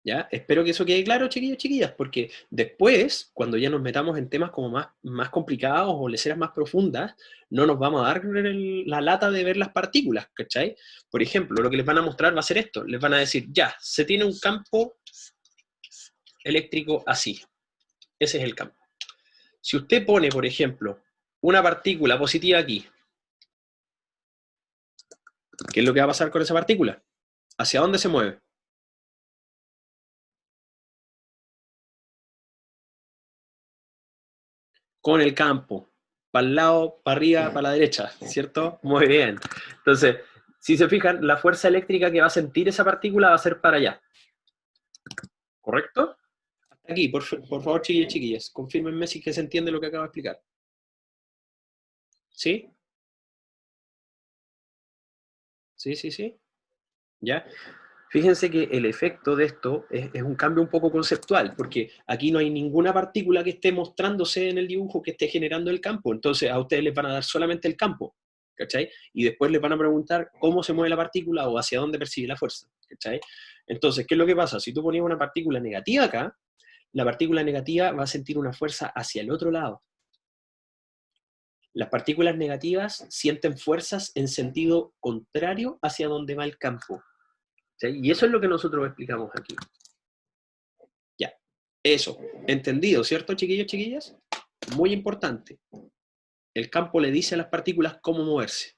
¿Ya? Espero que eso quede claro, chiquillos, chiquillas, porque después, cuando ya nos metamos en temas como más complicados o leceras más profundas, no nos vamos a dar la lata de ver las partículas, ¿cachai? Por ejemplo, lo que les van a mostrar va a ser esto. Les van a decir, ya, se tiene un campo eléctrico así. Ese es el campo. Si usted pone, por ejemplo, una partícula positiva aquí, ¿qué es lo que va a pasar con esa partícula? ¿Hacia dónde se mueve? Con el campo, para el lado, para arriba, para la derecha, ¿cierto? Muy bien. Entonces, si se fijan, la fuerza eléctrica que va a sentir esa partícula va a ser para allá. ¿Correcto? Hasta aquí, por favor, chiquillos y chiquillas, confírmenme si que se entiende lo que acabo de explicar. ¿Sí? ¿Sí, sí, sí? ¿Ya? Fíjense que el efecto de esto es un cambio un poco conceptual, porque aquí no hay ninguna partícula que esté mostrándose en el dibujo que esté generando el campo, entonces a ustedes les van a dar solamente el campo, ¿cachai? Y después les van a preguntar cómo se mueve la partícula o hacia dónde percibe la fuerza, ¿cachai? Entonces, ¿qué es lo que pasa? Si tú ponías una partícula negativa acá, la partícula negativa va a sentir una fuerza hacia el otro lado. Las partículas negativas sienten fuerzas en sentido contrario hacia donde va el campo. ¿Sí? Y eso es lo que nosotros explicamos aquí. Ya, eso, entendido, ¿cierto, chiquillos, chiquillas? Muy importante. El campo le dice a las partículas cómo moverse.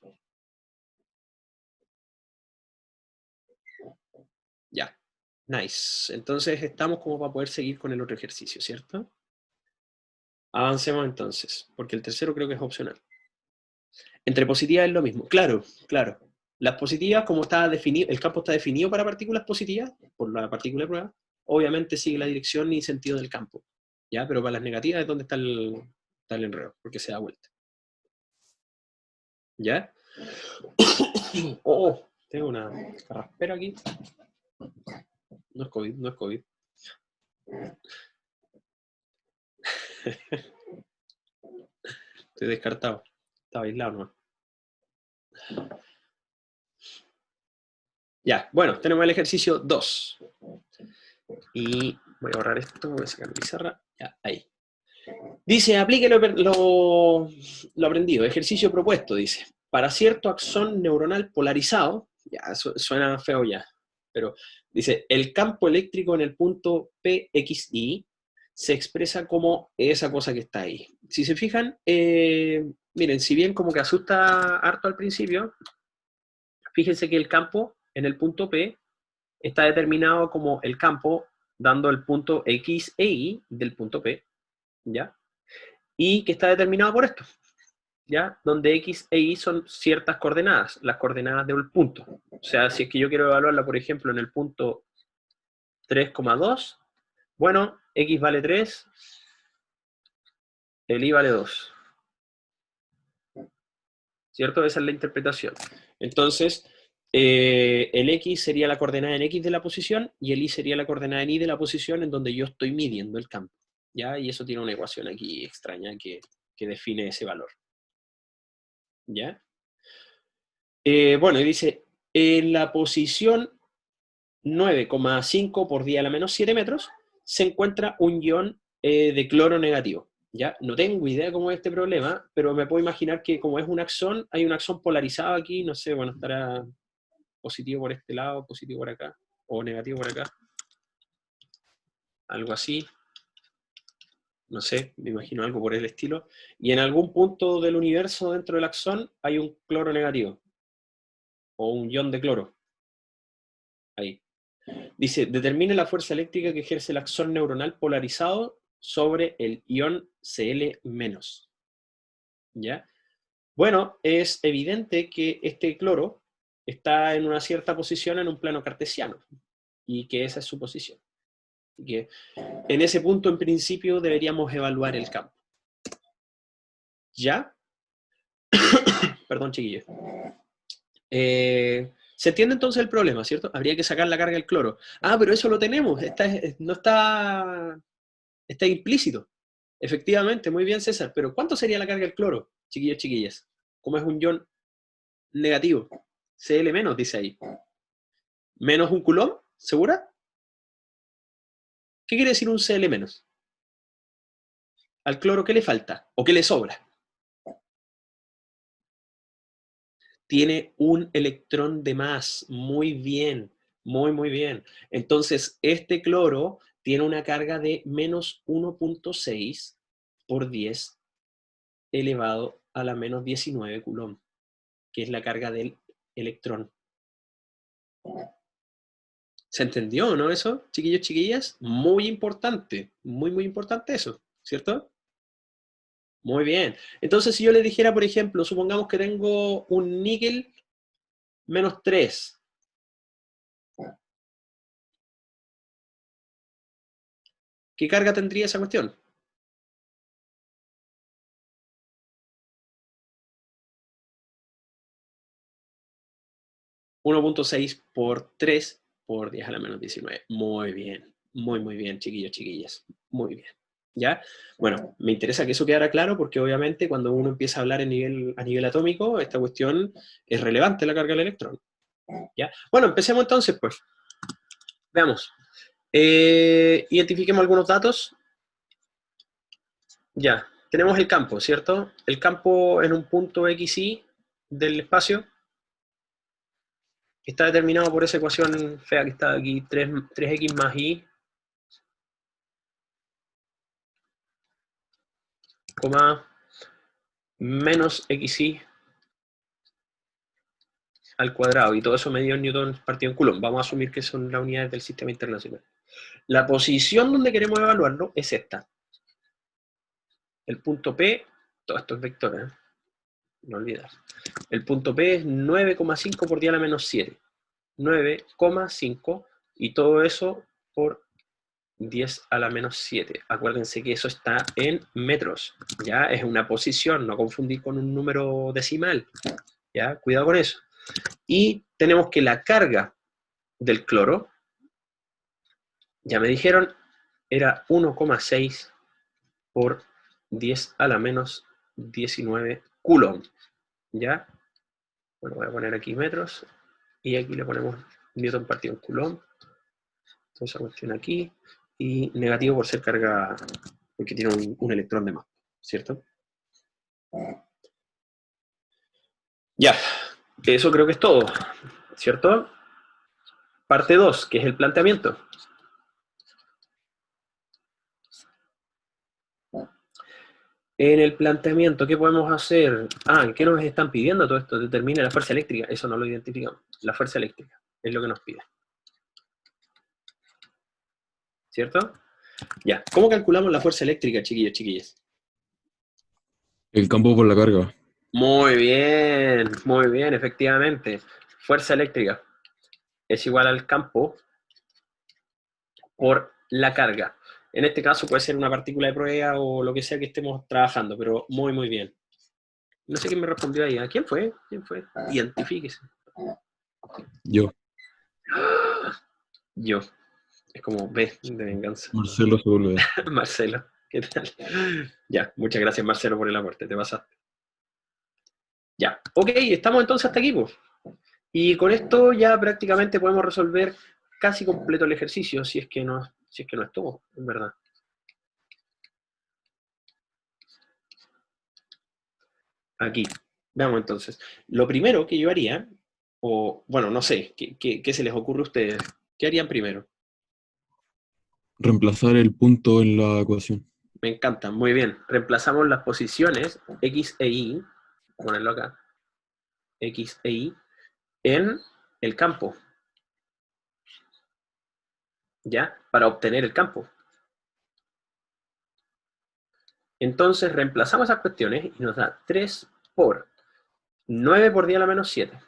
Ya, nice. Entonces estamos como para poder seguir con el otro ejercicio, ¿cierto? Avancemos entonces, porque el tercero creo que es opcional. Entre positivas es lo mismo. Claro, claro. Las positivas, como está definido, el campo está definido para partículas positivas, por la partícula de prueba, obviamente sigue la dirección y sentido del campo. ¿Ya? Pero para las negativas es donde está el enredo, porque se da vuelta. ¿Ya? Oh, tengo una carraspera aquí. No es COVID, no es COVID. Estoy descartado. Estaba aislado, ¿no? Ya, bueno, tenemos el ejercicio 2. Y voy a borrar esto, voy a sacar la pizarra. Ya, ahí. Dice, aplique lo aprendido. Ejercicio propuesto, dice. Para cierto axón neuronal polarizado, ya, suena feo ya, pero dice, el campo eléctrico en el punto PXY se expresa como esa cosa que está ahí. Si se fijan, miren, si bien como que asusta harto al principio, fíjense que el campo en el punto P está determinado como el campo dando el punto X e Y del punto P, ¿ya? Y que está determinado por esto, ¿ya? Donde X e Y son ciertas coordenadas, las coordenadas de un punto. O sea, si es que yo quiero evaluarla, por ejemplo, en el punto 3,2, bueno, X vale 3, el Y vale 2. ¿Cierto? Esa es la interpretación. Entonces, el X sería la coordenada en X de la posición y el Y sería la coordenada en Y de la posición en donde yo estoy midiendo el campo. ¿Ya? Y eso tiene una ecuación aquí extraña que define ese valor. ¿Ya? Bueno, y dice, en la posición 9,5 por 10 a la menos 7 metros, se encuentra un ion de cloro negativo. ¿Ya? No tengo idea cómo es este problema, pero me puedo imaginar que como es un axón, hay un axón polarizado aquí, no sé, bueno, estará positivo por este lado, positivo por acá, o negativo por acá. Algo así. No sé, me imagino algo por el estilo. Y en algún punto del universo dentro del axón hay un cloro negativo, o un ion de cloro. Ahí. Dice, determine la fuerza eléctrica que ejerce el axón neuronal polarizado sobre el ion Cl-. ¿Ya? Bueno, es evidente que este cloro está en una cierta posición en un plano cartesiano y que esa es su posición. Y que en ese punto, en principio, deberíamos evaluar el campo. ¿Ya? Perdón, chiquillos. Se entiende entonces el problema, ¿cierto? Habría que sacar la carga del cloro. Ah, pero eso lo tenemos, no está implícito. Efectivamente, muy bien, César. Pero ¿cuánto sería la carga del cloro, chiquillos, chiquillas? Como es un ion negativo. Cl- dice ahí. ¿Menos un coulomb? ¿Segura? ¿Qué quiere decir un Cl menos? Al cloro, ¿qué le falta? ¿O qué le sobra? Tiene un electrón de más. Muy bien, muy bien. Entonces, este cloro tiene una carga de menos 1.6 por 10 elevado a la menos 19 coulomb, que es la carga del electrón. ¿Se entendió, no eso, chiquillos, chiquillas? Muy importante, muy importante eso, ¿cierto? Muy bien. Entonces, si yo le dijera, por ejemplo, supongamos que tengo un níquel menos 3. ¿Qué carga tendría esa cuestión? 1.6 por 3 por 10 a la menos 19. Muy bien, muy bien, chiquillos, chiquillas. Muy bien. ¿Ya? Bueno, me interesa que eso quedara claro porque obviamente cuando uno empieza a hablar a nivel atómico, esta cuestión es relevante, la carga del electrón. ¿Ya? Bueno, empecemos entonces, pues. Veamos. Identifiquemos algunos datos. Ya, tenemos el campo, ¿cierto? El campo en un punto XY del espacio está determinado por esa ecuación fea que está aquí, 3x más y, coma, menos xy al cuadrado, y todo eso medido en newton partido en coulomb. Vamos a asumir que son las unidades del sistema internacional. La posición donde queremos evaluarlo es esta. El punto P, todo esto es vector, ¿eh? No olvidar. El punto P es 9,5 por 10 a la menos 7. 9,5 y todo eso por 10 a la menos 7. Acuérdense que eso está en metros. Ya es una posición, no confundir con un número decimal. Ya, cuidado con eso. Y tenemos que la carga del cloro, ya me dijeron, era 1,6 por 10 a la menos 19 coulomb. ¿Ya? Bueno, voy a poner aquí metros y aquí le ponemos newton partido en coulomb. Entonces esa cuestión aquí. Y negativo por ser carga, porque tiene un electrón de más, ¿cierto? Ya, eso creo que es todo, ¿cierto? Parte 2, que es el planteamiento. En el planteamiento, ¿qué podemos hacer? ¿Qué nos están pidiendo todo esto? Determina la fuerza eléctrica. Eso no lo identificamos. La fuerza eléctrica es lo que nos pide. ¿Cierto? Ya. ¿Cómo calculamos la fuerza eléctrica, chiquillos, chiquillas? El campo por la carga. Muy bien, efectivamente. Fuerza eléctrica es igual al campo por la carga. En este caso puede ser una partícula de prueba o lo que sea que estemos trabajando, pero muy bien. No sé quién me respondió ahí. ¿A quién fue? ¿Quién fue? Identifíquese. Yo, Yo. Es como B de venganza. Marcelo Sepúlveda. Marcelo, ¿qué tal? Ya, muchas gracias Marcelo por el aporte, te pasaste. Ya, ok, estamos entonces hasta aquí, pues. Y con esto ya prácticamente podemos resolver casi completo el ejercicio, si es que no es todo, en verdad. Aquí, veamos entonces. Lo primero que yo haría, o bueno, no sé, ¿qué se les ocurre a ustedes? ¿Qué harían primero? Reemplazar el punto en la ecuación. Me encanta, muy bien. Reemplazamos las posiciones X e Y, ponerlo acá, X e Y, en el campo, ¿ya? Para obtener el campo. Entonces reemplazamos esas cuestiones y nos da 3 por 9 por 10 a la menos 7.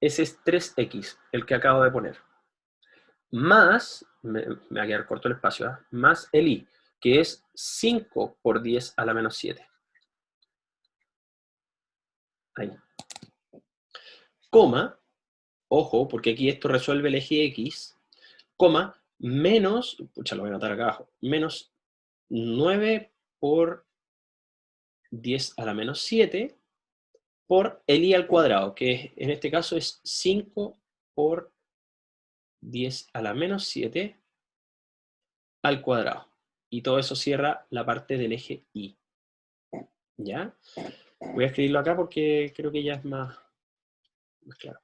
Ese es 3x, el que acabo de poner. Más, me va a quedar corto el espacio, ¿eh? Más el i, que es 5 por 10 a la menos 7. Ahí. Coma, ojo, porque aquí esto resuelve el eje x, coma, menos, pucha, lo voy a anotar acá abajo, menos 9 por 10 a la menos 7 por el i al cuadrado, que en este caso es 5 por 10 a la menos 7 al cuadrado. Y todo eso cierra la parte del eje Y. ¿Ya? Voy a escribirlo acá porque creo que ya es más claro.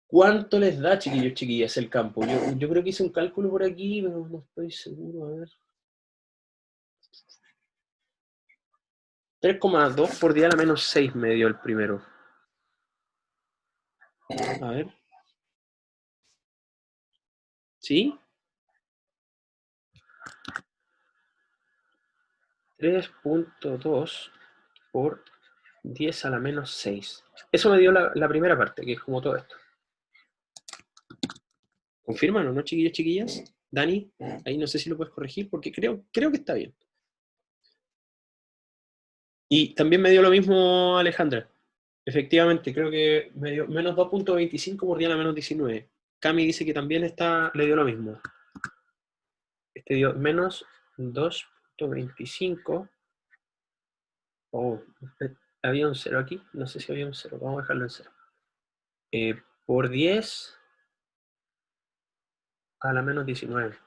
¿Cuánto les da, chiquillos, chiquillas, el campo? Yo creo que hice un cálculo por aquí, pero no estoy seguro. A ver. 3,2 por 10 a la menos 6 me dio el primero. A ver. ¿Sí? 3,2 por 10 a la menos 6. Eso me dio la primera parte, que es como todo esto. ¿Confirman o no, chiquillos, chiquillas? Dani, ahí no sé si lo puedes corregir, porque creo que está bien. Y también me dio lo mismo Alejandra. Efectivamente, creo que me dio menos 2,25 por 10 a la menos 19. Cami dice que también le dio lo mismo. Este dio menos 2,25. Oh, había un 0 aquí. No sé si había un 0. Vamos a dejarlo en 0. Por 10 a la menos 19.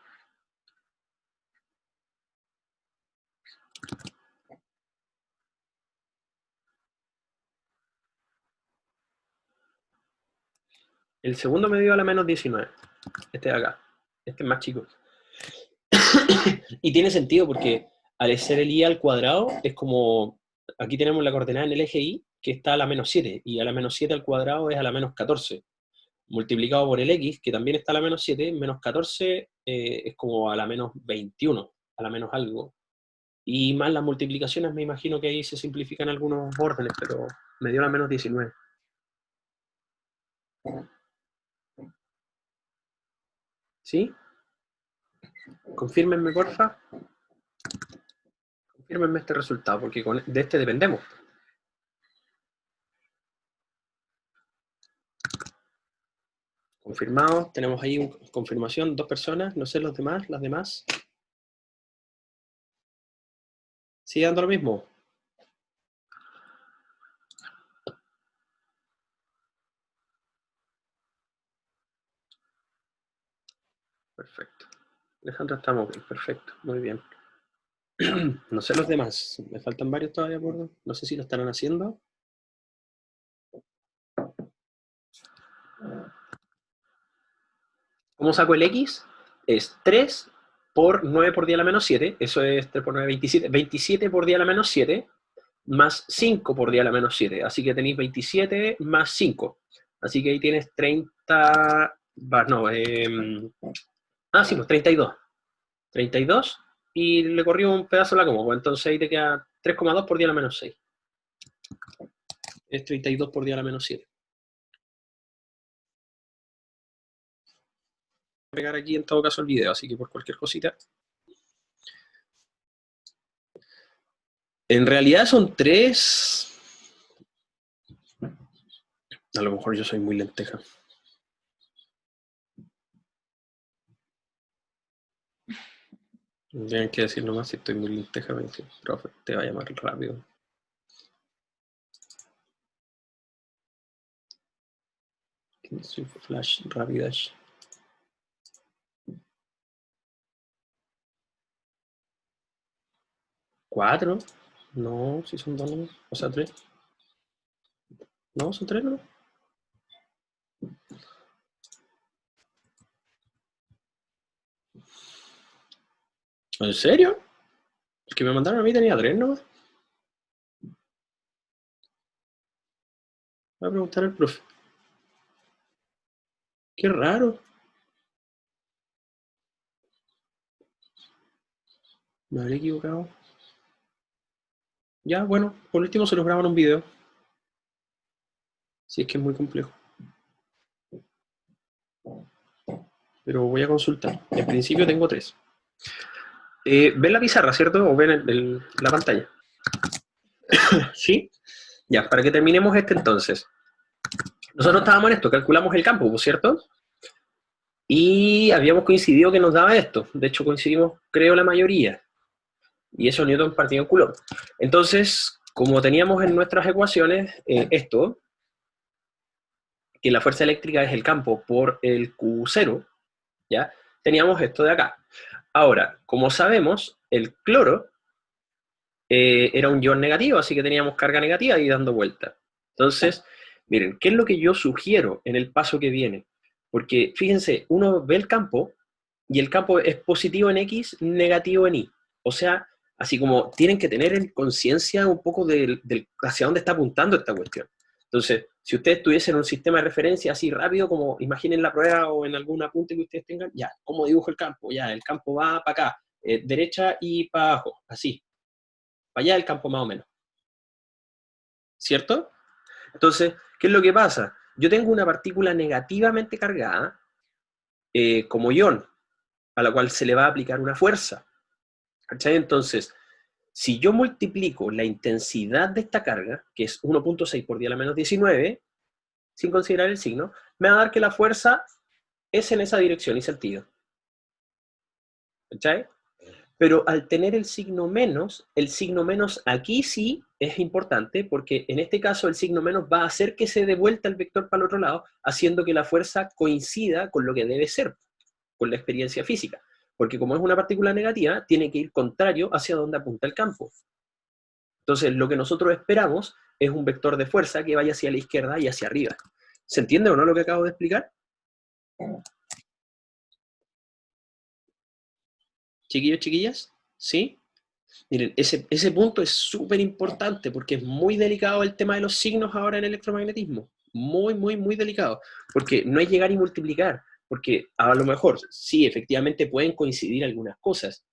El segundo me dio a la menos 19. Este de acá. Este es más chico. Y tiene sentido porque al ser el y al cuadrado es como... Aquí tenemos la coordenada en el eje y que está a la menos 7. Y a la menos 7 al cuadrado es a la menos 14. Multiplicado por el x, que también está a la menos 7, menos 14 es como a la menos 21. A la menos algo. Y más las multiplicaciones, me imagino que ahí se simplifican algunos órdenes, pero me dio la menos 19. ¿Sí? Confírmenme, porfa. Confírmenme este resultado, porque de este dependemos. Confirmado. Tenemos ahí confirmación, 2 personas. No sé los demás, las demás. ¿Sigue dando lo mismo? Perfecto. Alejandra, estamos bien. Perfecto. Muy bien. No sé los demás. Me faltan varios todavía, por... No sé si lo estarán haciendo. ¿Cómo saco el X? Es 3 por 9 por 10 a la menos 7. Eso es 3 por 9, 27. 27 por 10 a la menos 7. Más 5 por 10 a la menos 7. Así que tenéis 27 más 5. Así que ahí tienes 30... No, sí, pues 32. 32. Y le corrió un pedazo a la coma. Pues entonces ahí te queda 3,2 por 10 a la menos 6. Es 32 por 10 a la menos 7. Voy a pegar aquí en todo caso el video, así que por cualquier cosita. En realidad son 3. A lo mejor yo soy muy lenteja. Tienen que decir nomás si estoy muy lenteja, me dice, profe, te va a llamar rápido. Soy flash rápidas. ¿4? No, si son 2 nomás. O sea, 3. No, son 3 nomás. ¿En serio? El que me mandaron a mí tenía 3 nomás. Voy a preguntar al profe. Qué raro. Me habré equivocado. Ya, bueno, por último se los graban un video. Si es que es muy complejo. Pero voy a consultar. En principio tengo 3. ¿Ven la pizarra, cierto? ¿O ven la pantalla? ¿Sí? Ya, para que terminemos entonces. Nosotros estábamos en esto, calculamos el campo, ¿cierto? Y habíamos coincidido que nos daba esto. De hecho, coincidimos, creo, la mayoría. Y eso Newton partido en Coulomb. Entonces, como teníamos en nuestras ecuaciones esto, que la fuerza eléctrica es el campo por el Q0, ¿ya? Teníamos esto de acá. Ahora, como sabemos, el cloro era un ion negativo, así que teníamos carga negativa y dando vuelta. Entonces, miren, ¿qué es lo que yo sugiero en el paso que viene? Porque, fíjense, uno ve el campo, y el campo es positivo en X, negativo en Y. O sea, así como tienen que tener en conciencia un poco hacia dónde está apuntando esta cuestión. Entonces, si ustedes tuviesen un sistema de referencia así rápido, como imaginen la prueba o en algún apunte que ustedes tengan, ya, ¿cómo dibujo el campo? Ya, el campo va para acá, derecha y para abajo, así. Para allá el campo más o menos. ¿Cierto? Entonces, ¿qué es lo que pasa? Yo tengo una partícula negativamente cargada, como ion, a la cual se le va a aplicar una fuerza. ¿Cachai? Entonces, si yo multiplico la intensidad de esta carga, que es 1.6 por 10 a la menos 19, sin considerar el signo, me va a dar que la fuerza es en esa dirección y sentido. ¿Cachai? Pero al tener el signo menos aquí sí es importante, porque en este caso el signo menos va a hacer que se dé vuelta el vector para el otro lado, haciendo que la fuerza coincida con lo que debe ser, con la experiencia física. Porque como es una partícula negativa, tiene que ir contrario hacia donde apunta el campo. Entonces, lo que nosotros esperamos es un vector de fuerza que vaya hacia la izquierda y hacia arriba. ¿Se entiende o no lo que acabo de explicar? Chiquillos, chiquillas, ¿sí? Miren, ese punto es súper importante porque es muy delicado el tema de los signos ahora en electromagnetismo. Muy, muy, muy delicado. Porque no es llegar y multiplicar. Porque a lo mejor, sí, efectivamente pueden coincidir algunas cosas.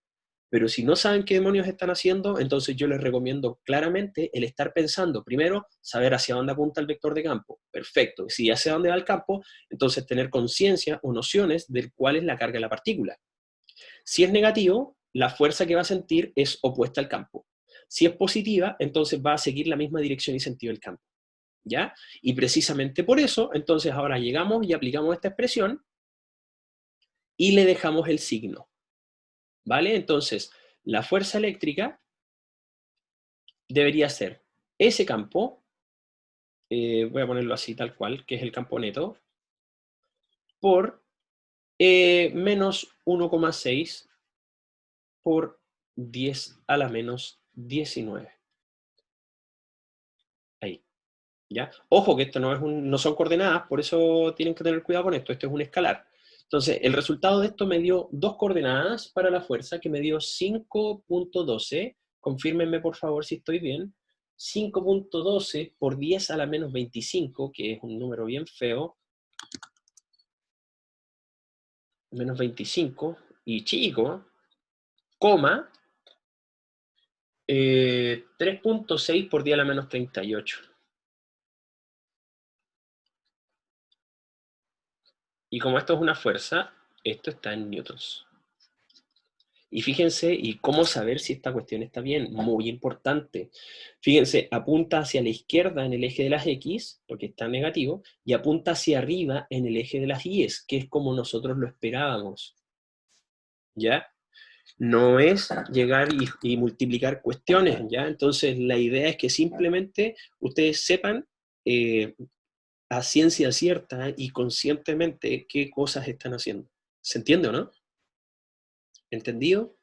Pero si no saben qué demonios están haciendo, entonces yo les recomiendo claramente el estar pensando, primero, saber hacia dónde apunta el vector de campo. Perfecto. Si hacia dónde va el campo, entonces tener conciencia o nociones de cuál es la carga de la partícula. Si es negativo, la fuerza que va a sentir es opuesta al campo. Si es positiva, entonces va a seguir la misma dirección y sentido del campo. ¿Ya? Y precisamente por eso, entonces ahora llegamos y aplicamos esta expresión y le dejamos el signo. ¿Vale? Entonces, la fuerza eléctrica debería ser ese campo, voy a ponerlo así tal cual, que es el campo neto, por menos 1,6 por 10 a la menos 19. Ahí, ¿ya? Ojo que esto no son coordenadas, por eso tienen que tener cuidado con esto, esto es un escalar. Entonces, el resultado de esto me dio 2 coordenadas para la fuerza, que me dio 5.12, confírmenme por favor si estoy bien, 5.12 por 10 a la menos 25, que es un número bien feo, menos 25, y chico, coma, 3.6 por 10 a la menos 38. Y como esto es una fuerza, esto está en newtons. Y fíjense, y cómo saber si esta cuestión está bien, muy importante. Fíjense, apunta hacia la izquierda en el eje de las X, porque está negativo, y apunta hacia arriba en el eje de las Y, que es como nosotros lo esperábamos. ¿Ya? No es llegar y multiplicar cuestiones, ¿ya? Entonces la idea es que simplemente ustedes sepan a ciencia cierta y conscientemente qué cosas están haciendo. ¿Se entiende o no? ¿Entendido?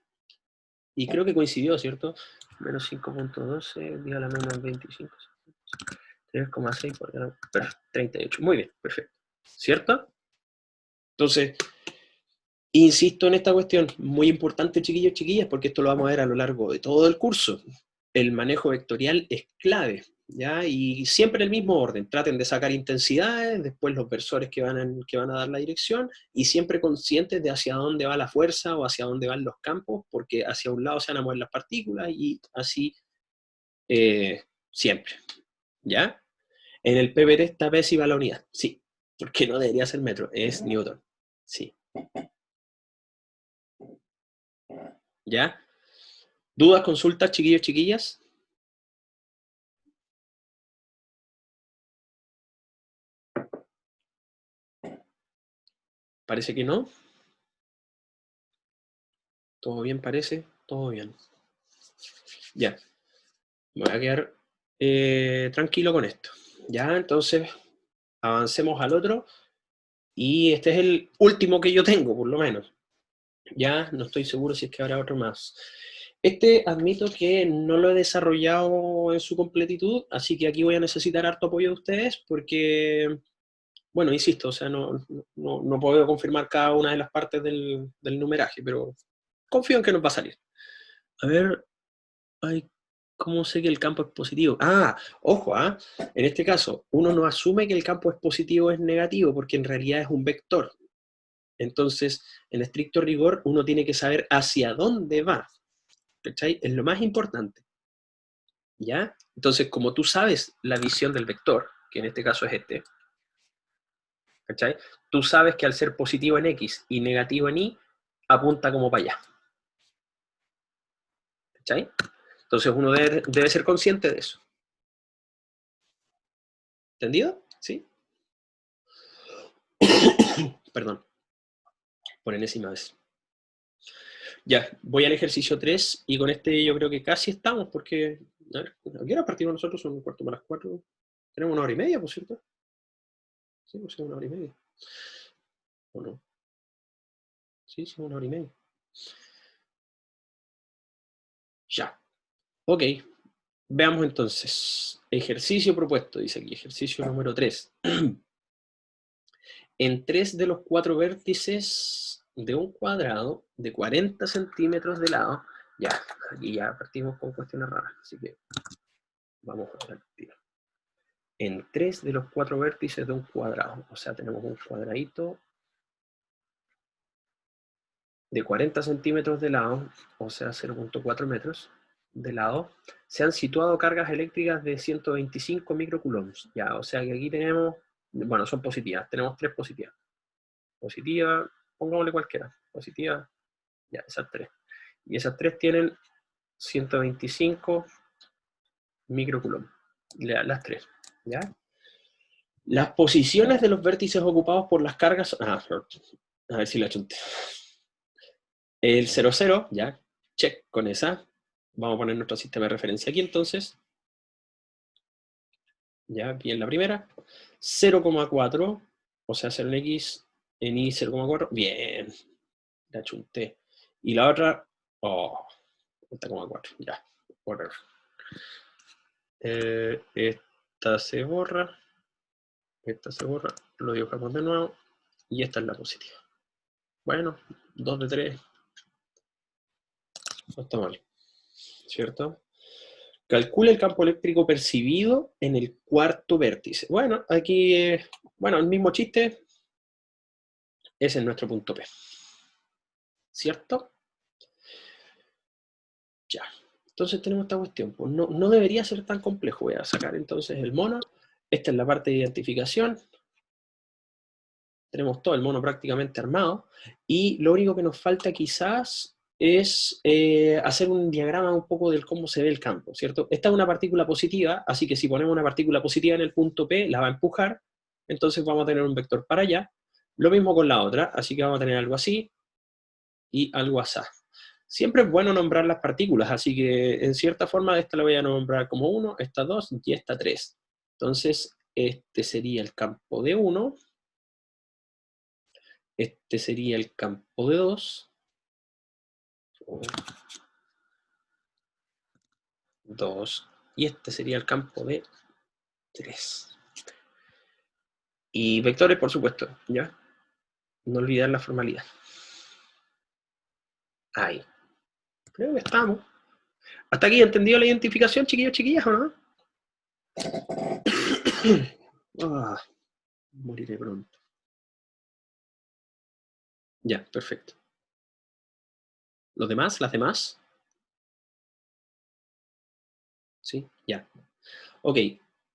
Y creo que coincidió, ¿cierto? Menos 5.12, día a la menos 25, 3,6 por 38. Muy bien, perfecto. ¿Cierto? Entonces, insisto en esta cuestión, muy importante, chiquillos, chiquillas, porque esto lo vamos a ver a lo largo de todo el curso. El manejo vectorial es clave, ¿ya? Y siempre en el mismo orden. Traten de sacar intensidades, después los versores que van a dar la dirección, y siempre conscientes de hacia dónde va la fuerza o hacia dónde van los campos, porque hacia un lado se van a mover las partículas y así siempre, ¿ya? En el PPT esta vez iba la unidad, sí, porque no debería ser metro, es Newton, sí. ¿Ya? ¿Dudas, consultas, chiquillos, chiquillas? Parece que no. ¿Todo bien parece? Todo bien. Ya. Me voy a quedar tranquilo con esto. Ya, entonces, avancemos al otro. Y este es el último que yo tengo, por lo menos. Ya no estoy seguro si es que habrá otro más. Este admito que no lo he desarrollado en su completitud, así que aquí voy a necesitar harto apoyo de ustedes porque, bueno, insisto, o sea, no puedo confirmar cada una de las partes del numeraje, pero confío en que nos va a salir. A ver, ay, ¿cómo sé que el campo es positivo? Ah, ojo, en este caso, uno no asume que el campo es positivo o es negativo, porque en realidad es un vector. Entonces, en estricto rigor, uno tiene que saber hacia dónde va. ¿Cachai? Es lo más importante. ¿Ya? Entonces, como tú sabes la visión del vector, que en este caso es este, ¿cachai? Tú sabes que al ser positivo en X y negativo en Y, apunta como para allá. ¿Cachai? Entonces uno debe ser consciente de eso. ¿Entendido? ¿Sí? Perdón. Por enésima vez. Ya, voy al ejercicio 3 y con este yo creo que casi estamos porque... A ver, ¿a qué hora partimos nosotros? Son un cuarto para las 4. Tenemos una hora y media, por cierto. Sí, pues una hora y media. ¿O no? Sí, una hora y media. Ya. Ok. Veamos entonces. Ejercicio propuesto, dice aquí. Ejercicio número 3. En 3 de los 4 vértices de un cuadrado de 40 centímetros de lado, ya, aquí ya partimos con cuestiones raras, así que vamos a ver el tiro. En 3 de los 4 vértices de un cuadrado, o sea, tenemos un cuadradito de 40 centímetros de lado, o sea, 0,4 metros de lado, se han situado cargas eléctricas de 125 microcoulombs, ya, o sea que aquí tenemos, bueno, son positivas, tenemos 3 positivas. Positiva, pongámosle cualquiera, positiva, ya, esas 3. Y esas 3 tienen 125 microcoulomb, las 3, ¿ya? Las posiciones de los vértices ocupados por las cargas, a ver si la chunté. El 0, 0, ya, check con esa. Vamos a poner nuestro sistema de referencia aquí entonces. Ya, bien la primera. 0,4, o sea, 0 en X, en Y 0,4, bien, la chunté. Y la otra, 0,4, ya, whatever. Esta se borra, lo dibujamos de nuevo, y esta es la positiva. Bueno, 2 de 3, no está mal, ¿cierto? Calcula el campo eléctrico percibido en el cuarto vértice. Bueno, aquí, bueno, el mismo chiste, ese es nuestro punto P, ¿cierto? Ya, entonces tenemos esta cuestión, pues no debería ser tan complejo. Voy a sacar entonces el mono, esta es la parte de identificación. Tenemos todo el mono prácticamente armado, y lo único que nos falta quizás es hacer un diagrama un poco de cómo se ve el campo, ¿cierto? Esta es una partícula positiva, así que si ponemos una partícula positiva en el punto P, la va a empujar, entonces vamos a tener un vector para allá. Lo mismo con la otra, así que vamos a tener algo así y algo así. Siempre es bueno nombrar las partículas, así que en cierta forma esta la voy a nombrar como 1, esta 2 y esta 3. Entonces, este sería el campo de 1. Este sería el campo de 2. 2. Y este sería el campo de 3. Y vectores, por supuesto, ¿ya? No olvidar la formalidad. Ahí. Creo que estamos. ¿Hasta aquí entendido la identificación, chiquillos, chiquillas, o no? Moriré pronto. Ya, perfecto. ¿Los demás? ¿Las demás? Sí, ya. Ok.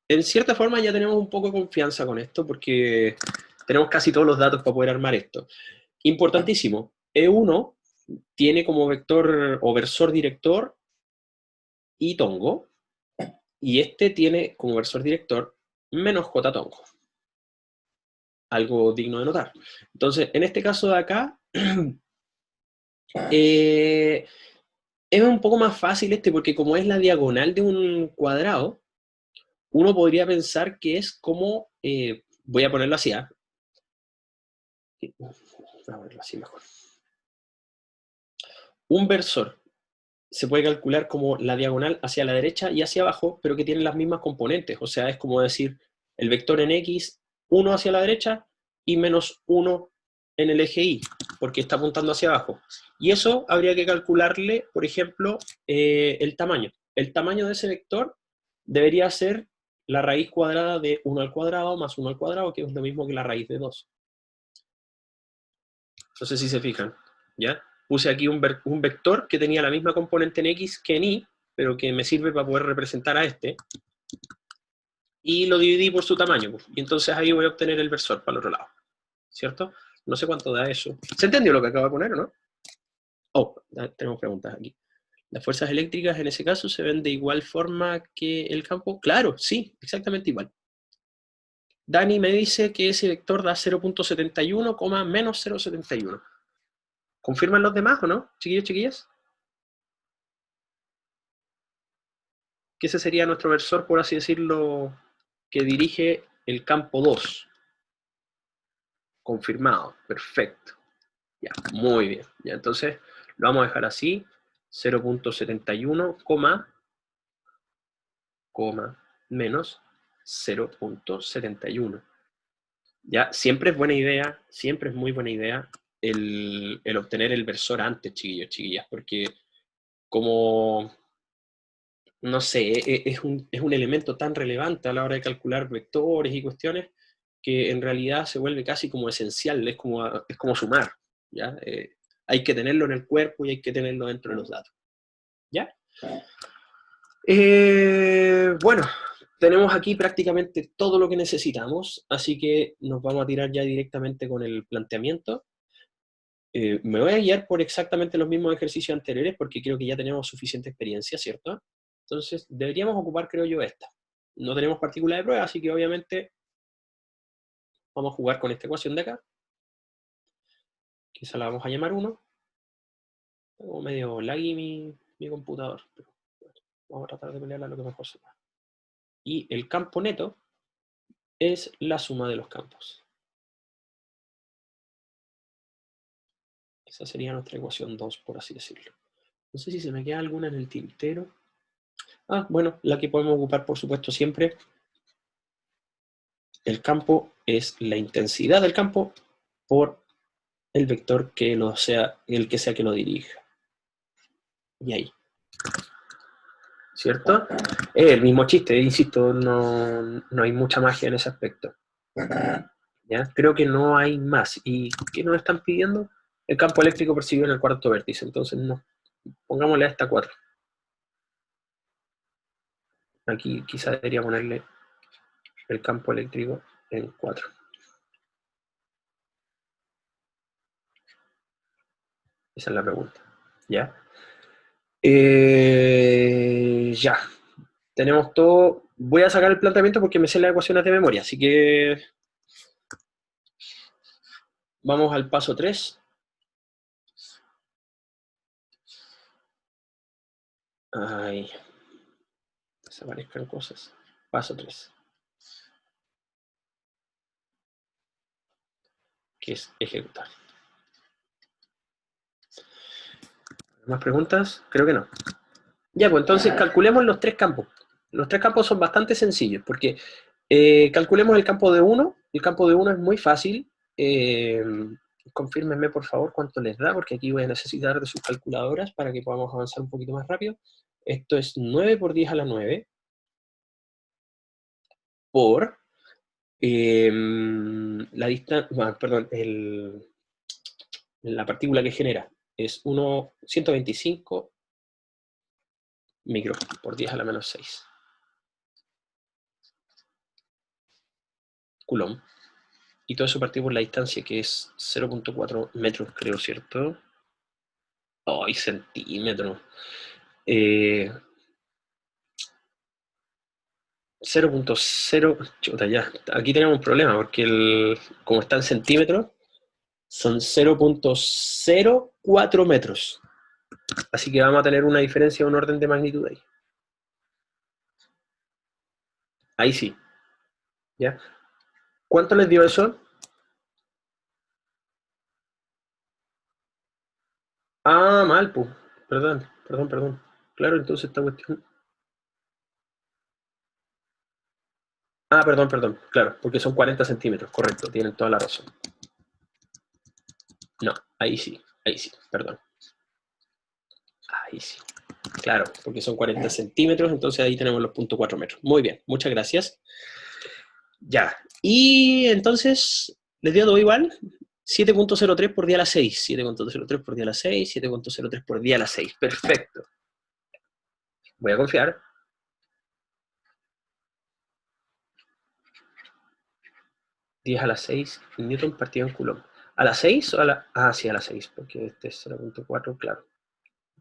En cierta forma ya tenemos un poco de confianza con esto porque tenemos casi todos los datos para poder armar esto. Importantísimo. E1 tiene como vector o versor director y tongo, y este tiene como versor director menos j tongo. Algo digno de notar. Entonces, en este caso de acá, es un poco más fácil porque como es la diagonal de un cuadrado, uno podría pensar que es como, voy a ponerlo así, Voy a ponerlo así mejor. Un versor se puede calcular como la diagonal hacia la derecha y hacia abajo, pero que tienen las mismas componentes. O sea, es como decir el vector en X, 1 hacia la derecha y menos 1 en el eje Y, porque está apuntando hacia abajo. Y eso habría que calcularle, por ejemplo, el tamaño. El tamaño de ese vector debería ser la raíz cuadrada de 1 al cuadrado más 1 al cuadrado, que es lo mismo que la raíz de 2. No sé si se fijan, ¿ya? Puse aquí un vector que tenía la misma componente en X que en Y, pero que me sirve para poder representar a este, y lo dividí por su tamaño, y entonces ahí voy a obtener el versor para el otro lado, ¿cierto? No sé cuánto da eso. ¿Se entendió lo que acabo de poner o no? Oh, tenemos preguntas aquí. ¿Las fuerzas eléctricas en ese caso se ven de igual forma que el campo? Claro, sí, exactamente igual. Dani me dice que ese vector da 0.71, menos 0.71. ¿Confirman los demás o no, chiquillos, chiquillas? Que ese sería nuestro versor, por así decirlo, que dirige el campo 2. Confirmado, perfecto. Ya, muy bien. Ya, entonces lo vamos a dejar así, 0.71, menos 0.71. Ya, siempre es buena idea, siempre es muy buena idea el obtener el versor antes, chiquillos, chiquillas, porque como no sé, es un elemento tan relevante a la hora de calcular vectores y cuestiones que en realidad se vuelve casi como esencial, es como sumar, ¿ya? Hay que tenerlo en el cuerpo y hay que tenerlo dentro de los datos, ¿ya? Bueno, tenemos aquí prácticamente todo lo que necesitamos, así que nos vamos a tirar ya directamente con el planteamiento. Me voy a guiar por exactamente los mismos ejercicios anteriores porque creo que ya tenemos suficiente experiencia, ¿cierto? Entonces, deberíamos ocupar, creo yo, esta. No tenemos partícula de prueba, así que obviamente vamos a jugar con esta ecuación de acá, que esa la vamos a llamar 1. Tengo medio laggy mi computador, pero bueno, vamos a tratar de pelearla lo que mejor se pueda. Y el campo neto es la suma de los campos. Esa sería nuestra ecuación 2, por así decirlo. No sé si se me queda alguna en el tintero. Ah, bueno, la que podemos ocupar, por supuesto, siempre. El campo es la intensidad del campo por el vector que el que sea que lo dirija. Y ahí. ¿Cierto? Es el mismo chiste, insisto, no hay mucha magia en ese aspecto. ¿Ya? Creo que no hay más. ¿Y qué nos están pidiendo? El campo eléctrico percibido en el cuarto vértice. Entonces, no. Pongámosle a esta 4. Aquí quizá debería ponerle el campo eléctrico en 4. Esa es la pregunta. ¿Ya? Ya. Tenemos todo. Voy a sacar el planteamiento porque me sé las ecuaciones de memoria, así que vamos al paso 3. Ay, desaparezcan cosas. Paso 3. Que es ejecutar. ¿Más preguntas? Creo que no. Ya, pues entonces calculemos los 3 campos. Los 3 campos son bastante sencillos, porque calculemos el campo de 1. El campo de 1 es muy fácil. Confírmenme, por favor, cuánto les da, porque aquí voy a necesitar de sus calculadoras para que podamos avanzar un poquito más rápido. Esto es 9 por 10 a la 9 por la distancia, perdón, la partícula que genera es 125 micro por 10 a la menos 6 coulomb. Y todo eso partido por la distancia, que es 0.4 metros, creo, ¿cierto? ¡Ay, centímetros! 0.0, chuta, ya. Aquí tenemos un problema, porque como está en centímetros, son 0.04 metros. Así que vamos a tener una diferencia de un orden de magnitud ahí. Ahí sí. ¿Ya? ¿Cuánto les dio eso? Ah, mal, pues. Perdón. Claro, entonces esta cuestión... Ah, perdón, claro, porque son 40 centímetros, correcto, tienen toda la razón. No, ahí sí, perdón. Ahí sí, claro, porque son 40 centímetros, entonces ahí tenemos los 0.4 metros. Muy bien, muchas gracias. Ya, y entonces, ¿les dio todo igual? 7.03 por día a la 6, 7.03 por día a la 6, 7.03 por día a la 6, perfecto. Voy a confiar. 10 a la 6, Newton partido en Coulomb. ¿A la 6 o a la...? Ah, sí, a la 6, porque este es 0.4, claro.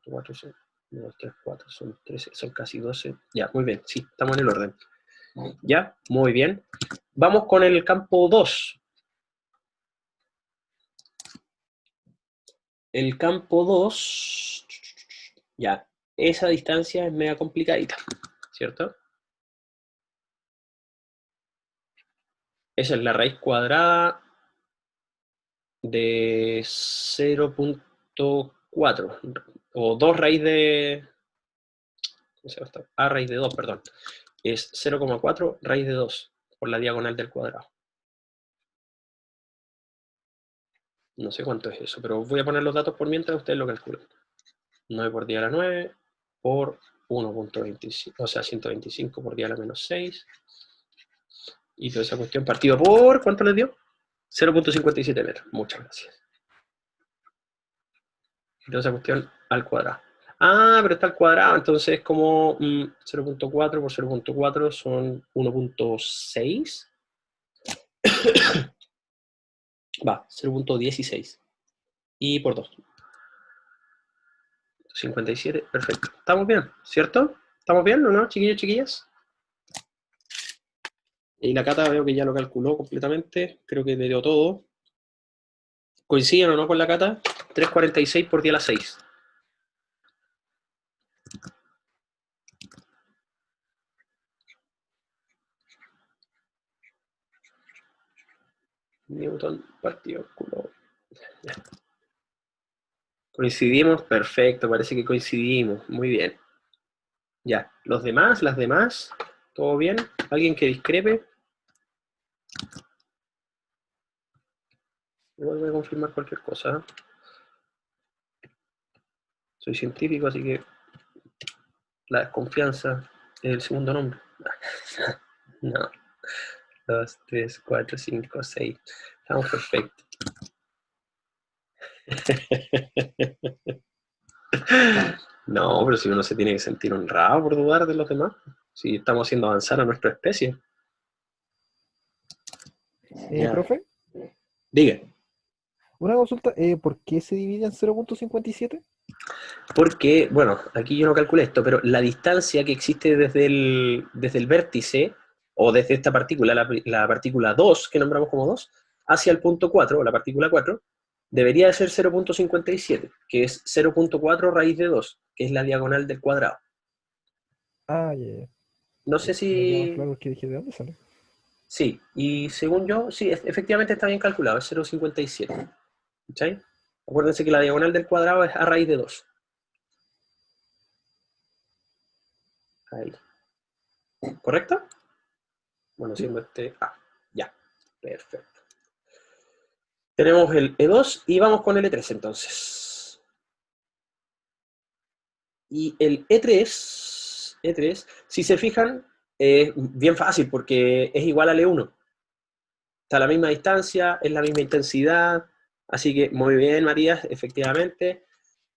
4 son 2, 3, 4, son 13, son casi 12. Ya, muy bien, sí, estamos en el orden. Ya, muy bien. Vamos con el campo 2. El campo 2, ya, esa distancia es media complicadita, ¿cierto? Esa es la raíz cuadrada de 0.4, o 2 raíz de... ¿Cómo se llama esto? A raíz de 2, perdón. Es 0,4 raíz de 2 por la diagonal del cuadrado. No sé cuánto es eso, pero voy a poner los datos por mientras ustedes lo calculan. 9 por 10 a la 9 por 1.25, o sea, 125 por 10 a la menos 6. Y toda esa cuestión partido por, ¿cuánto les dio? 0.57 metros. Muchas gracias. Y toda esa cuestión al cuadrado. Ah, pero está al cuadrado, entonces es como 0.4 por 0.4 son 1.6. Va, 0.16. Y por 2. 57, perfecto. ¿Estamos bien? ¿Cierto? ¿Estamos bien o no, chiquillos, chiquillas? Y la Cata veo que ya lo calculó completamente. Creo que le dio todo. ¿Coinciden o no con la Cata? 3.46 por 10 a la 6. Newton partido culo. Ya. ¿Coincidimos? Perfecto, parece que coincidimos. Muy bien. Ya. ¿Los demás? ¿Las demás? ¿Todo bien? ¿Alguien que discrepe? Igual voy a confirmar cualquier cosa. Soy científico, así que la desconfianza es el segundo nombre. No. 2, 3, 4, 5, 6. Estamos perfectos. No, pero si uno se tiene que sentir honrado por dudar de los demás, si estamos haciendo avanzar a nuestra especie. Ya. Profe, Diga, una consulta, ¿por qué se divide en 0.57? porque, bueno, aquí yo no calculé esto, pero la distancia que existe desde el vértice, o desde esta partícula, la partícula 2, que nombramos como 2, hacia el punto 4, o la partícula 4, debería de ser 0.57, que es 0.4 raíz de 2, que es la diagonal del cuadrado. Ah, ya. No sé Me queda más si... claro que dije, ¿de dónde sale? Sí, y según yo, sí, efectivamente está bien calculado, es 0.57. ¿Cachai? Acuérdense que la diagonal del cuadrado es a raíz de 2. Ahí. ¿Correcto? Bueno, siendo este A. Ya. Perfecto. Tenemos el E2 y vamos con el E3 entonces. Y el E3, si se fijan, es bien fácil porque es igual al E1. Está a la misma distancia, es la misma intensidad, así que muy bien, María, efectivamente.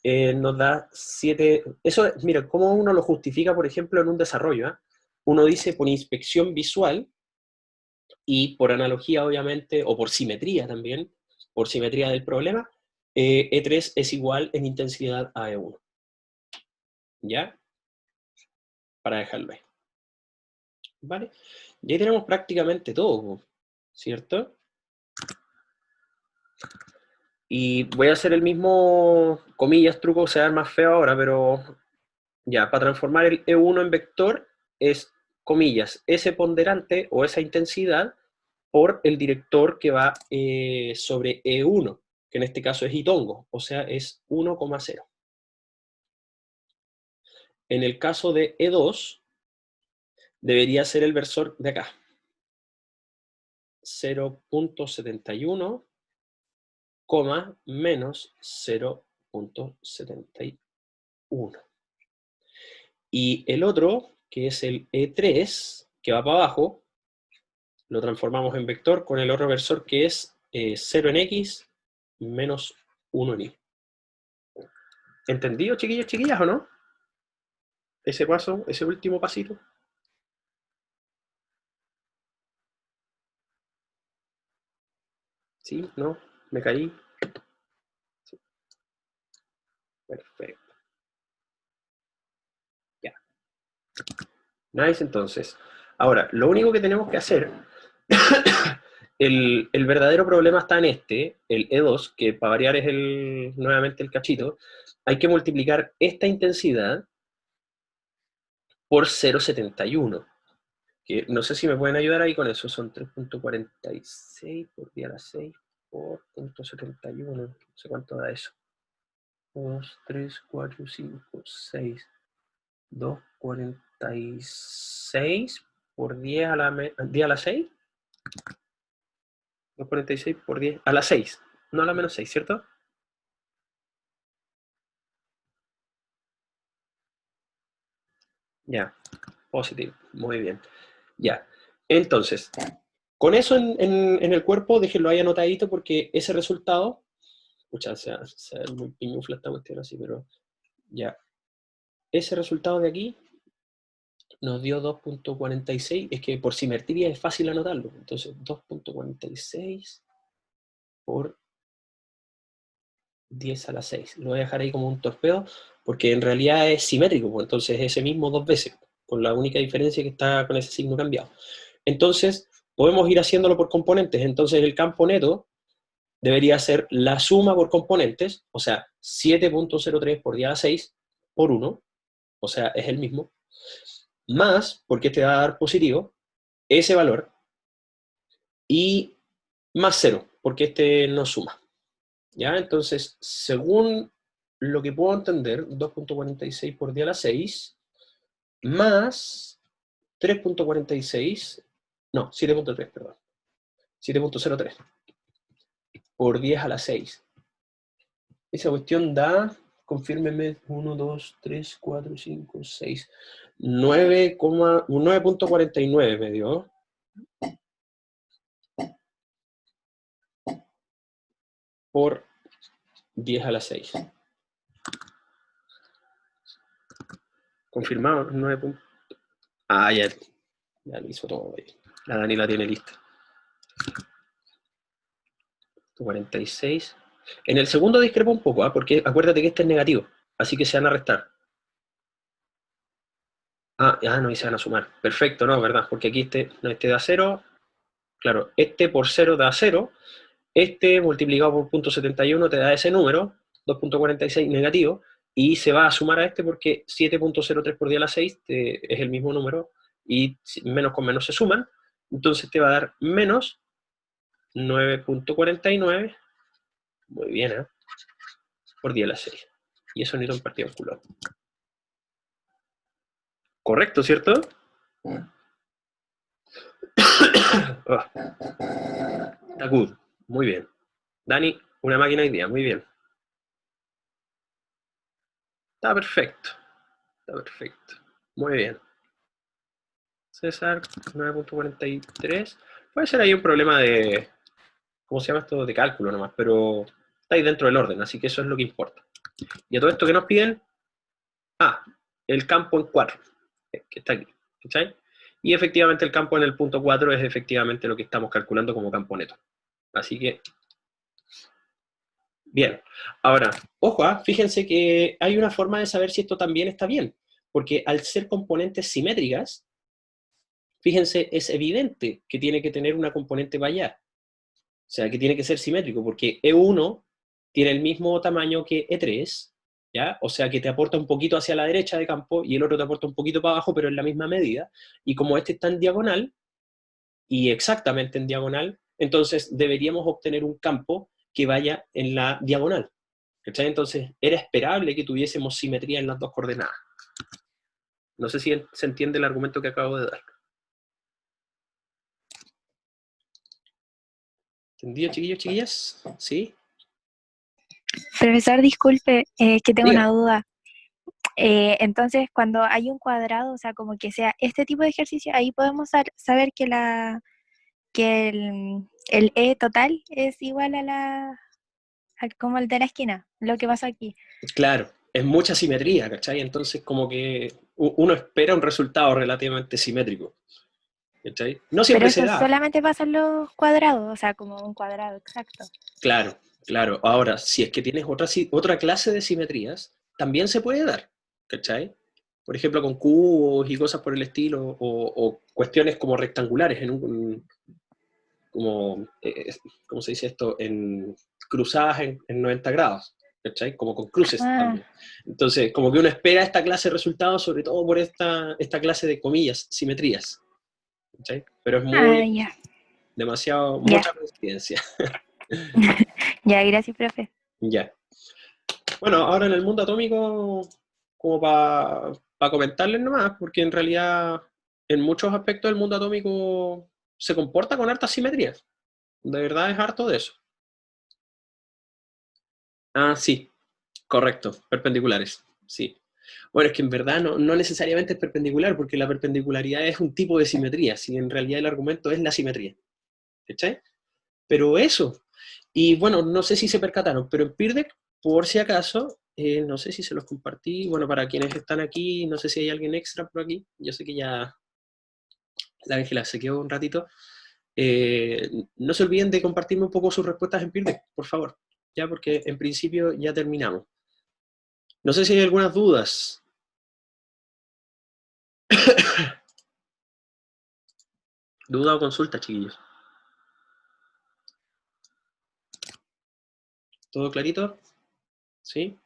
Nos da 7... Eso, mira, ¿cómo uno lo justifica, por ejemplo, en un desarrollo? Uno dice por inspección visual y por analogía, obviamente, o por simetría también, por simetría del problema, E3 es igual en intensidad a E1. ¿Ya? Para dejarlo ahí. ¿Vale? Y ahí tenemos prácticamente todo, ¿cierto? Y voy a hacer el mismo, comillas, truco, se va a ver más feo ahora, pero ya, para transformar el E1 en vector es, comillas, ese ponderante o esa intensidad por el director que va sobre E1, que en este caso es Itongo, o sea, es 1,0. En el caso de E2, debería ser el versor de acá. 0.71, menos 0.71. Y el otro, que es el E3, que va para abajo, lo transformamos en vector con el otro versor que es 0 en X menos 1 en Y. ¿Entendido, chiquillos, chiquillas, o no? Ese paso, ese último pasito. ¿Sí? ¿No? ¿Me caí? Sí. Perfecto. Ya. Nice, entonces. Ahora, lo único que tenemos que hacer, el verdadero problema está en este, el E2, que para variar es nuevamente el cachito. Hay que multiplicar esta intensidad por 0,71. Que no sé si me pueden ayudar ahí con eso. Son 3.46 por 10 a la 6 por 0.71. No sé cuánto da eso. 2, 3, 4, 5, 6. 2,46 por 10 a la 6. 2,46 por 10 a la 6. No a la menos 6, ¿cierto? Ya. Positivo. Muy bien. Ya. Entonces, con eso en el cuerpo, déjenlo ahí anotadito porque ese resultado, escucha, se ve muy piñufla esta cuestión así, pero ya. Ese resultado de aquí nos dio 2.46, es que por simetría es fácil anotarlo. Entonces, 2.46 por 10 a la 6. Lo voy a dejar ahí como un torpedo, porque en realidad es simétrico, pues, entonces es ese mismo dos veces, con la única diferencia que está con ese signo cambiado. Entonces, podemos ir haciéndolo por componentes. Entonces, el campo neto debería ser la suma por componentes, o sea, 7.03 por 10 a la 6 por 1, o sea, es el mismo, más, porque este va a dar positivo, ese valor, y más 0, porque este no suma. ¿Ya? Entonces, según lo que puedo entender, 2.46 por 10 a la 6, más 3.46, no, 7.3, perdón, 7.03 por 10 a la 6. Esa cuestión da, confírmeme, 1, 2, 3, 4, 5, 6, 9.49 me dio. Por 10 a la 6. Confirmado, 9. Ah, ya lo hizo todo ahí. La Dani la tiene lista. 46. En el segundo discrepo un poco, porque acuérdate que este es negativo, así que se van a restar. No, y se van a sumar. Perfecto, no, ¿verdad? Porque aquí este da 0. Claro, este por 0 da 0. Este multiplicado por 0.71 te da ese número, 2.46 negativo, y se va a sumar a este porque 7.03 por 10 a la 6 es el mismo número, y menos con menos se suman, entonces te va a dar menos 9.49, muy bien, ¿eh? Por 10 a la 6. Y eso Newton partido en Coulomb. Correcto, ¿cierto? Está good, muy bien. Dani, una máquina hoy día, muy bien. Está perfecto. Está perfecto. Muy bien. César, 9.43. Puede ser ahí un problema de, ¿cómo se llama esto? De cálculo nomás, pero está ahí dentro del orden, así que eso es lo que importa. Y a todo esto que nos piden, el campo en 4, que está aquí, ¿cachai? Y efectivamente el campo en el punto 4 es efectivamente lo que estamos calculando como campo neto. Así que, bien. Ahora, ojo, fíjense que hay una forma de saber si esto también está bien, porque al ser componentes simétricas, fíjense, es evidente que tiene que tener una componente para allá. O sea, que tiene que ser simétrico, porque E1 tiene el mismo tamaño que E3, ¿ya? O sea, que te aporta un poquito hacia la derecha de campo y el otro te aporta un poquito para abajo, pero en la misma medida. Y como este está en diagonal, y exactamente en diagonal, entonces deberíamos obtener un campo que vaya en la diagonal. ¿Cachai? Entonces, era esperable que tuviésemos simetría en las dos coordenadas. No sé si se entiende el argumento que acabo de dar. ¿Entendido, chiquillos, chiquillas? ¿Sí? Profesor, disculpe, que tengo Diga. una duda. Entonces, cuando hay un cuadrado, o sea, como que sea este tipo de ejercicio, ahí podemos saber que el E total es igual como el de la esquina, lo que pasa aquí. Claro, es mucha simetría, ¿cachai? Entonces, como que uno espera un resultado relativamente simétrico. ¿Cachai? No Pero siempre se eso da. solamente pasa en los cuadrados, o sea, como un cuadrado exacto. Claro, claro. Ahora, si es que tienes otra clase de simetrías, también se puede dar, ¿cachai? Por ejemplo, con cubos y cosas por el estilo, o cuestiones como rectangulares, ¿cómo se dice esto? En cruzadas en 90 grados, ¿cachai? Como con cruces también. Entonces, como que uno espera esta clase de resultados, sobre todo por esta clase de comillas, simetrías, ¿cachai? Pero es Ya. mucha coincidencia. Ya, gracias, profe. Ya. Bueno, ahora en el mundo atómico, como para comentarles nomás, porque en realidad en muchos aspectos del mundo atómico se comporta con hartas simetrías. De verdad es harto de eso. Ah, sí, correcto, perpendiculares, sí. Bueno, es que en verdad no necesariamente es perpendicular, porque la perpendicularidad es un tipo de simetría, si en realidad el argumento es la simetría. ¿Cachai? Pero eso. Y bueno, no sé si se percataron, pero en Pirdec, por si acaso, no sé si se los compartí, bueno, para quienes están aquí, no sé si hay alguien extra por aquí, yo sé que ya la Ángela se quedó un ratito. No se olviden de compartirme un poco sus respuestas en Pirdec, por favor, ya porque en principio ya terminamos. No sé si hay algunas dudas. ¿Duda o consulta, chiquillos? ¿Todo clarito? ¿Sí?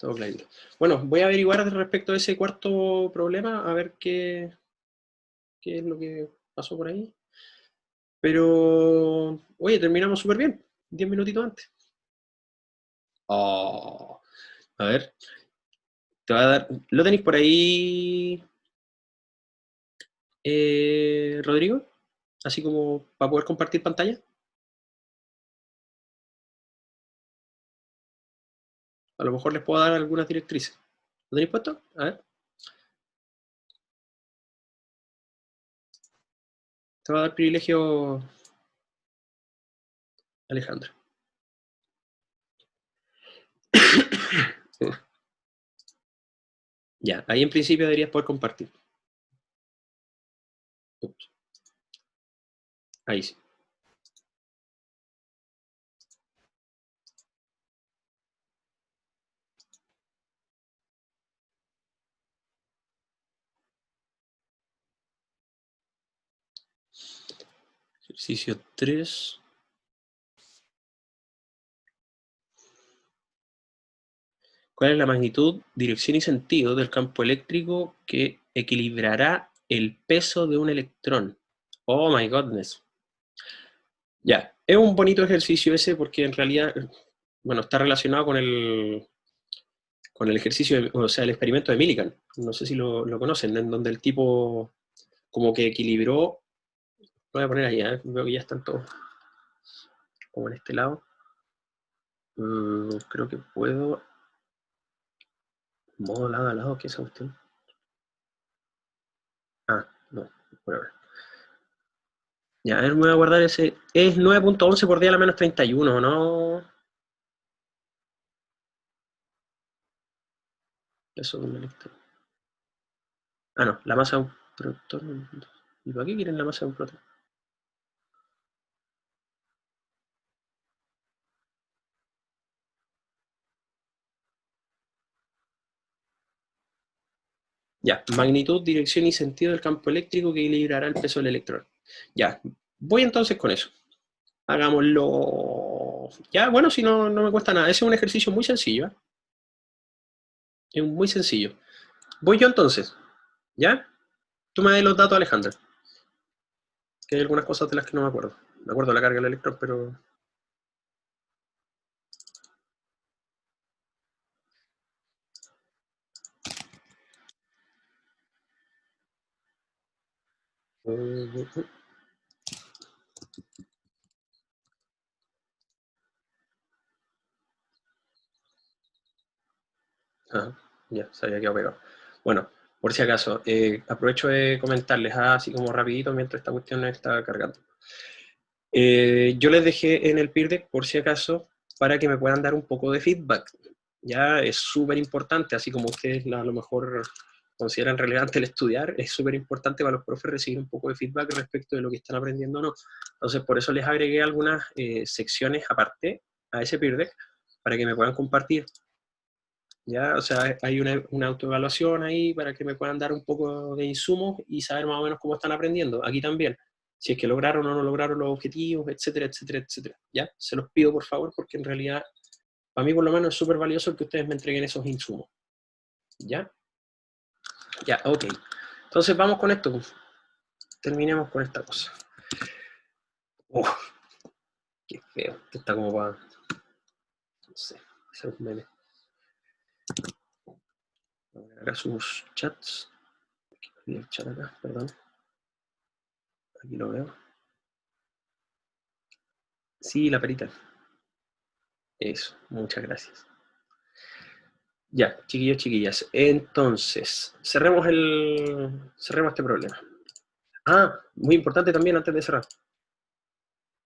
Todo clarito. Bueno, voy a averiguar respecto a ese cuarto problema, a ver qué es lo que pasó por ahí. Pero, oye, terminamos súper bien, 10 minutitos antes. Oh, a ver, te va a dar. ¿Lo tenéis por ahí, Rodrigo? Así como para poder compartir pantalla. A lo mejor les puedo dar algunas directrices. ¿Lo tenéis puesto? A ver. Te va a dar privilegio, Alejandro. Ya, ahí en principio deberías poder compartir. Ups. Ahí sí. Ejercicio 3. ¿Cuál es la magnitud, dirección y sentido del campo eléctrico que equilibrará el peso de un electrón? Oh my goodness. Ya, es un bonito ejercicio ese porque en realidad, bueno, está relacionado con el ejercicio, o sea, el experimento de Millikan. No sé si lo conocen, en donde el tipo como que equilibró. Lo voy a poner ahí, veo que ya están todos como en este lado. Creo que puedo. Modo lado a lado, ¿qué es esa cuestión? Ah, no, por ahora. Ya, a ver, me voy a guardar ese. Es 9.11 por 10 a la menos 31, ¿no? Eso es un electrón. Ah, no, la masa de un protón. ¿Y para qué quieren la masa de un protón? Ya, magnitud, dirección y sentido del campo eléctrico que equilibrará el peso del electrón. Ya, voy entonces con eso. Hagámoslo. Ya, bueno, si no me cuesta nada. Ese es un ejercicio muy sencillo. Es muy sencillo. Voy yo entonces. ¿Ya? Tú me das los datos, Alejandra. Que hay algunas cosas de las que no me acuerdo. de acuerdo a la carga del electrón, pero... Ah, ya, se había quedado pegado. Bueno, por si acaso, aprovecho de comentarles así como rapidito mientras esta cuestión está cargando. Yo les dejé en el peer deck, por si acaso, para que me puedan dar un poco de feedback. Ya es súper importante, así como ustedes a lo mejor consideran relevante el estudiar, es súper importante para los profes recibir un poco de feedback respecto de lo que están aprendiendo o no. Entonces, por eso les agregué algunas secciones aparte a ese peer deck, para que me puedan compartir. ¿Ya? O sea, hay una autoevaluación ahí para que me puedan dar un poco de insumos y saber más o menos cómo están aprendiendo. Aquí también, si es que lograron o no lograron los objetivos, etcétera, etcétera, etcétera. ¿Ya? Se los pido, por favor, porque en realidad, para mí por lo menos es súper valioso que ustedes me entreguen esos insumos. ¿Ya? Ya, ok. Entonces vamos con esto. Terminemos con esta cosa. Qué feo. Esto está como para... no sé, hacer un meme. Voy a agregar sus chats. Aquí el chat acá, perdón. Aquí lo veo. Sí, la perita. Eso, muchas gracias. Ya, chiquillos, chiquillas. Entonces, cerremos este problema. Ah, muy importante también antes de cerrar.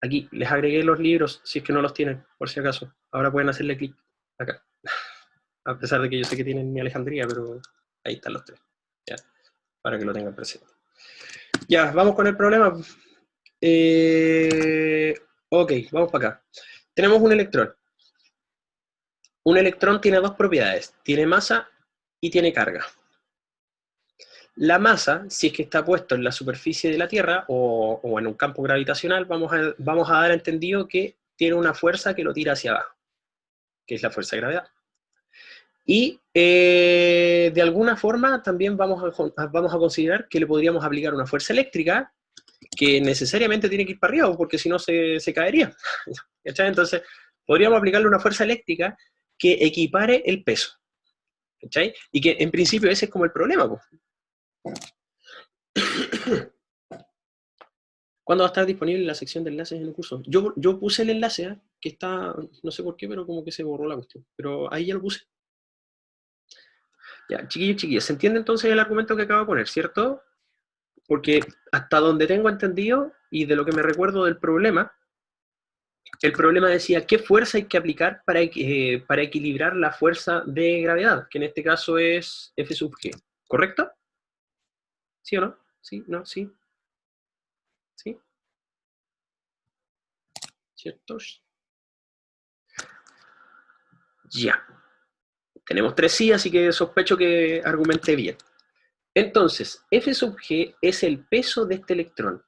Aquí, les agregué los libros, si es que no los tienen, por si acaso. Ahora pueden hacerle clic acá. A pesar de que yo sé que tienen mi Alejandría, pero ahí están los tres. Ya, para que lo tengan presente. Ya, vamos con el problema. Ok, vamos para acá. Tenemos un electrón. Un electrón tiene dos propiedades. Tiene masa y tiene carga. La masa, si es que está puesto en la superficie de la Tierra o en un campo gravitacional, vamos a dar entendido que tiene una fuerza que lo tira hacia abajo, que es la fuerza de gravedad. Y de alguna forma también vamos a considerar que le podríamos aplicar una fuerza eléctrica que necesariamente tiene que ir para arriba, porque si no se caería. ¿Cachai? Entonces, podríamos aplicarle una fuerza eléctrica que equipare el peso. ¿Cachai? Y que en principio ese es como el problema, pues. ¿Cuándo va a estar disponible la sección de enlaces en el curso? Yo puse el enlace, que está, no sé por qué, pero como que se borró la cuestión. Pero ahí ya lo puse. Ya, chiquillos, chiquillas, ¿se entiende entonces el argumento que acabo de poner, cierto? Porque hasta donde tengo entendido, y de lo que me recuerdo del problema, el problema decía qué fuerza hay que aplicar para equilibrar la fuerza de gravedad, que en este caso es F sub G. ¿Correcto? ¿Sí o no? ¿Sí? ¿No? ¿Sí? ¿Sí? ¿Cierto? Ya. Tenemos 3 sí, así que sospecho que argumenté bien. Entonces, F sub G es el peso de este electrón.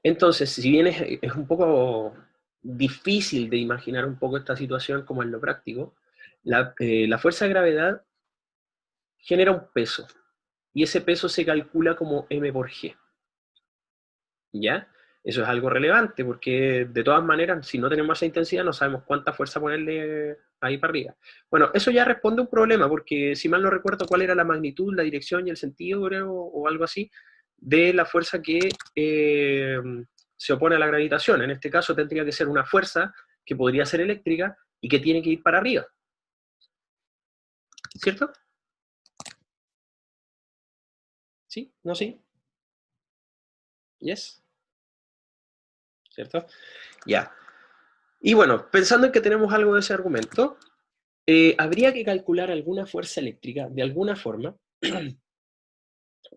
Entonces, si bien es un poco difícil de imaginar un poco esta situación como en lo práctico, la fuerza de gravedad genera un peso, y ese peso se calcula como m por g. ¿Ya? Eso es algo relevante, porque de todas maneras, si no tenemos esa intensidad, no sabemos cuánta fuerza ponerle ahí para arriba. Bueno, eso ya responde a un problema, porque si mal no recuerdo cuál era la magnitud, la dirección y el sentido, creo, o algo así, de la fuerza que se opone a la gravitación. En este caso tendría que ser una fuerza que podría ser eléctrica y que tiene que ir para arriba. ¿Cierto? ¿Sí? ¿No? ¿Sí? ¿Yes? ¿Cierto? Ya. Y bueno, pensando en que tenemos algo de ese argumento, habría que calcular alguna fuerza eléctrica, de alguna forma,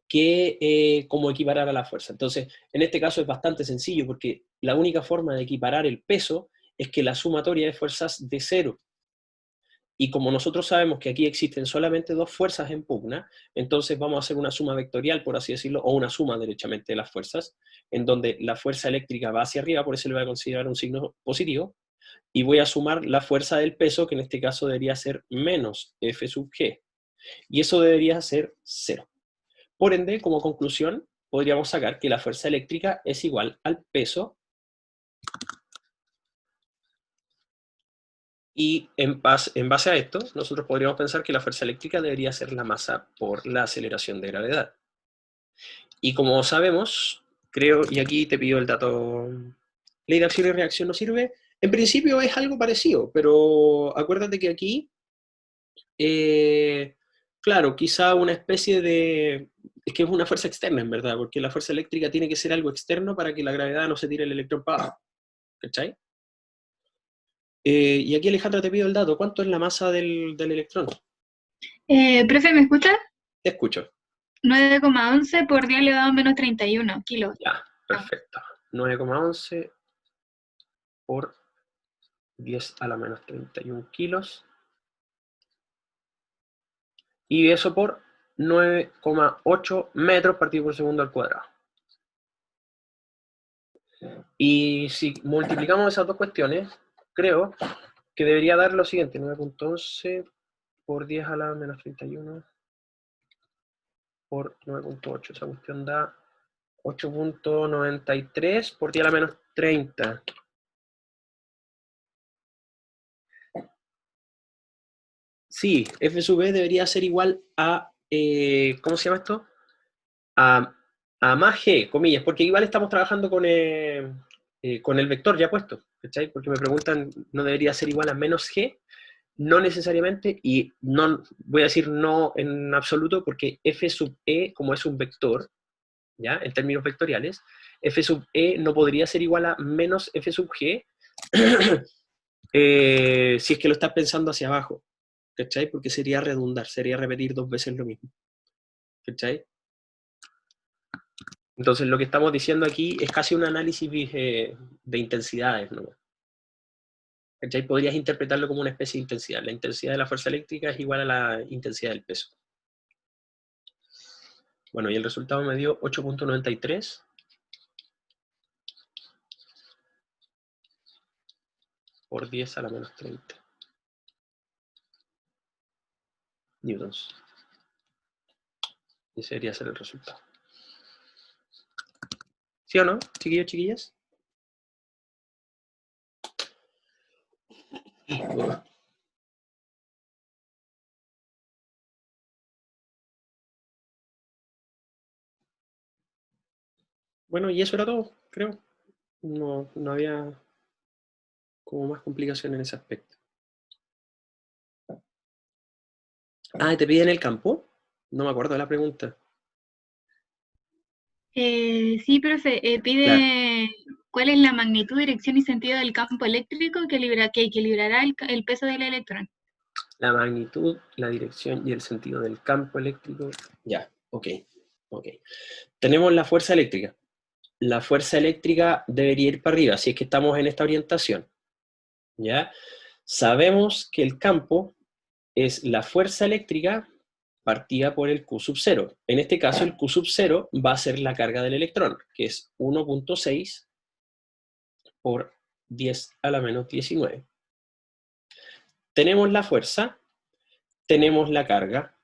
que como equiparar a la fuerza. Entonces, en este caso es bastante sencillo, porque la única forma de equiparar el peso es que la sumatoria de fuerzas de cero. Y como nosotros sabemos que aquí existen solamente dos fuerzas en pugna, entonces vamos a hacer una suma vectorial, por así decirlo, o una suma derechamente de las fuerzas, en donde la fuerza eléctrica va hacia arriba, por eso le voy a considerar un signo positivo, y voy a sumar la fuerza del peso, que en este caso debería ser menos F sub G. Y eso debería ser 0. Por ende, como conclusión, podríamos sacar que la fuerza eléctrica es igual al peso, y en base a esto, nosotros podríamos pensar que la fuerza eléctrica debería ser la masa por la aceleración de gravedad. Y como sabemos, creo, y aquí te pido el dato, ley de acción y reacción no sirve, en principio es algo parecido, pero acuérdate que aquí, claro, quizá una especie de, es que es una fuerza externa en verdad, porque la fuerza eléctrica tiene que ser algo externo para que la gravedad no se tire el electrón para abajo, ¿cachai? Y aquí, Alejandra, te pido el dato, ¿cuánto es la masa del electrón? Profe, ¿me escucha? Te escucho. 9,11 por 10 elevado a menos 31 kilos. Ya, perfecto. 9,11 por 10 a la menos 31 kilos. Y eso por 9,8 metros partido por segundo al cuadrado. Y si multiplicamos esas dos cuestiones, creo que debería dar lo siguiente, 9,11 por 10 a la menos 31 por 9,8. Esa cuestión da 8,93 por 10 a la menos 30. Sí, F sub B debería ser igual a, ¿cómo se llama esto? A más G, comillas, porque igual estamos trabajando con el vector ya puesto, ¿cachai? Porque me preguntan, ¿no debería ser igual a menos G? No necesariamente, y no voy a decir no en absoluto, porque F sub E, como es un vector, ¿ya? En términos vectoriales, F sub E no podría ser igual a menos F sub G si es que lo estás pensando hacia abajo, ¿cachai? Porque sería redundar, sería repetir dos veces lo mismo, ¿cachai? Entonces lo que estamos diciendo aquí es casi un análisis de intensidades, ¿no? ¿Cachai? Podrías interpretarlo como una especie de intensidad. La intensidad de la fuerza eléctrica es igual a la intensidad del peso. Bueno, y el resultado me dio 8,93 por 10 a la menos 30 newtons. Y ese debería ser el resultado. ¿Sí o no, chiquillos, chiquillas? Bueno, y eso era todo, creo. No había como más complicación en ese aspecto. Ah, ¿te piden el campo? No me acuerdo de la pregunta. Sí, profe, pide Claro. cuál es la magnitud, dirección y sentido del campo eléctrico que equilibrará el peso del electrón. La magnitud, la dirección y el sentido del campo eléctrico. Ya, ok. Tenemos la fuerza eléctrica. La fuerza eléctrica debería ir para arriba, si es que estamos en esta orientación. ¿Ya? Sabemos que el campo es la fuerza eléctrica partida por el Q sub 0. En este caso, el Q sub 0 va a ser la carga del electrón, que es 1,6 por 10 a la menos 19. Tenemos la fuerza, tenemos la carga,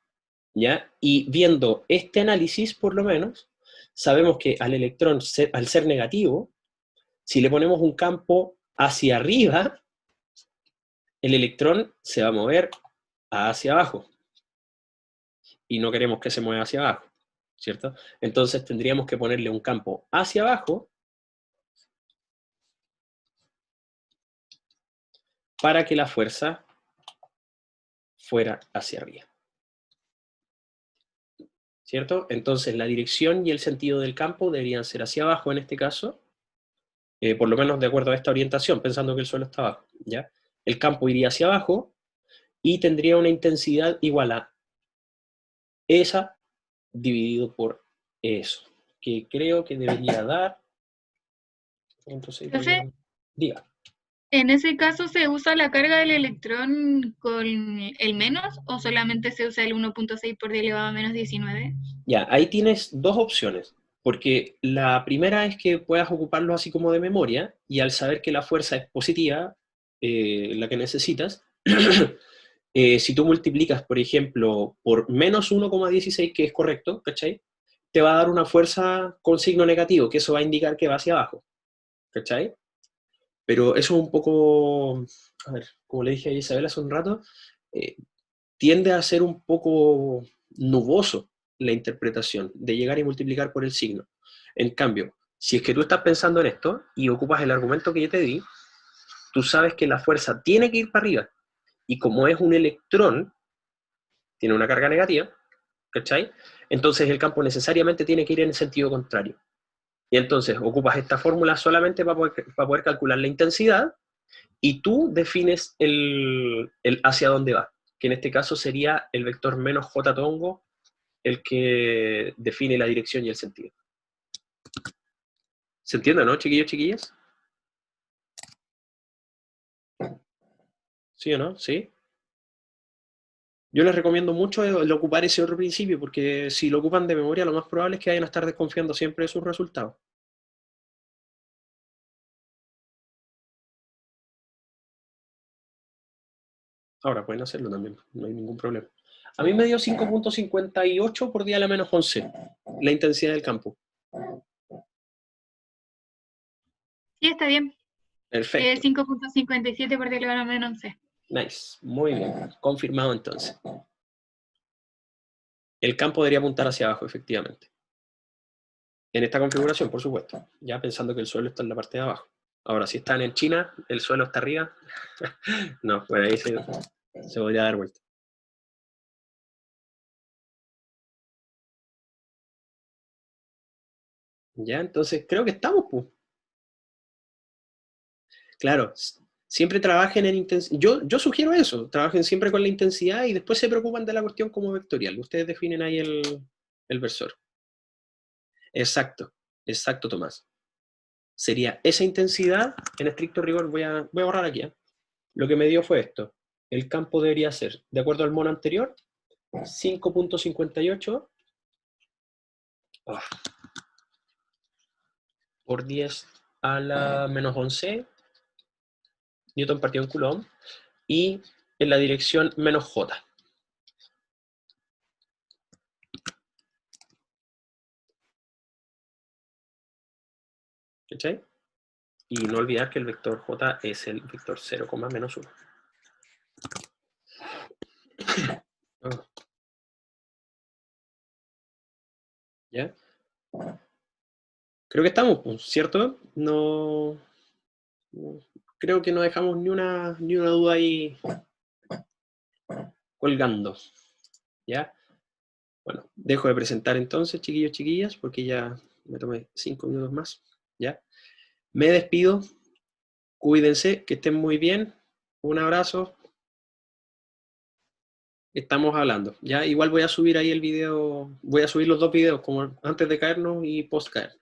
¿ya? Y viendo este análisis, por lo menos, sabemos que al electrón, al ser negativo, si le ponemos un campo hacia arriba, el electrón se va a mover hacia abajo. Y no queremos que se mueva hacia abajo, ¿cierto? Entonces tendríamos que ponerle un campo hacia abajo para que la fuerza fuera hacia arriba. ¿Cierto? Entonces la dirección y el sentido del campo deberían ser hacia abajo en este caso, por lo menos de acuerdo a esta orientación, pensando que el suelo está abajo, ¿ya? El campo iría hacia abajo y tendría una intensidad igual a esa dividido por eso, que creo que debería dar... Entonces, Profe, diga. ¿en ese caso se usa la carga del electrón con el menos o solamente se usa el 1,6 por 10 elevado a menos 19? Ya, ahí tienes dos opciones, porque la primera es que puedas ocuparlo así como de memoria, y al saber que la fuerza es positiva, la que necesitas, si tú multiplicas, por ejemplo, por menos 1,16, que es correcto, ¿cachai? te va a dar una fuerza con signo negativo, que eso va a indicar que va hacia abajo. ¿Cachai? Pero eso es un poco, a ver, como le dije a Isabel hace un rato, tiende a ser un poco nuboso la interpretación de llegar y multiplicar por el signo. En cambio, si es que tú estás pensando en esto y ocupas el argumento que yo te di, tú sabes que la fuerza tiene que ir para arriba. Y como es un electrón, tiene una carga negativa, ¿cachai? Entonces el campo necesariamente tiene que ir en el sentido contrario. Y entonces ocupas esta fórmula solamente para poder calcular la intensidad y tú defines el hacia dónde va, que en este caso sería el vector menos j tongo el que define la dirección y el sentido. ¿Se entiende, no, chiquillos, chiquillas? ¿Sí o no? ¿Sí? Yo les recomiendo mucho el ocupar ese otro principio, porque si lo ocupan de memoria, lo más probable es que vayan a estar desconfiando siempre de sus resultados. Ahora pueden hacerlo también, no hay ningún problema. A mí me dio 5.58 por día a la menos 11, la intensidad del campo. Sí, está bien. Perfecto. 5.57 por 10 a la menos 11. Nice, muy bien. Confirmado entonces. El campo debería apuntar hacia abajo, efectivamente. En esta configuración, por supuesto. Ya pensando que el suelo está en la parte de abajo. Ahora, si están en China, el suelo está arriba. No, bueno, ahí se podría dar vuelta. Ya, entonces creo que estamos, pues. Claro, siempre trabajen en intensidad. Yo sugiero eso, trabajen siempre con la intensidad y después se preocupan de la cuestión como vectorial. Ustedes definen ahí el versor. Exacto, exacto, Tomás. Sería esa intensidad, en estricto rigor, voy a borrar aquí. Lo que me dio fue esto. El campo debería ser, de acuerdo al mono anterior, 5.58 por 10 a la menos 11 Newton partido en Coulomb, y en la dirección menos J. ¿Cachai? Y no olvidar que el vector J es el vector 0, menos 1. ¿Ya? Creo que estamos, ¿cierto? No, creo que no dejamos ni una duda ahí colgando. ¿Ya? Bueno, dejo de presentar entonces, chiquillos, chiquillas, porque ya me tomé 5 minutos más. ¿Ya? Me despido. Cuídense, que estén muy bien. Un abrazo. Estamos hablando. Ya, igual voy a subir ahí el video, voy a subir los dos videos, como antes de caernos y post caer.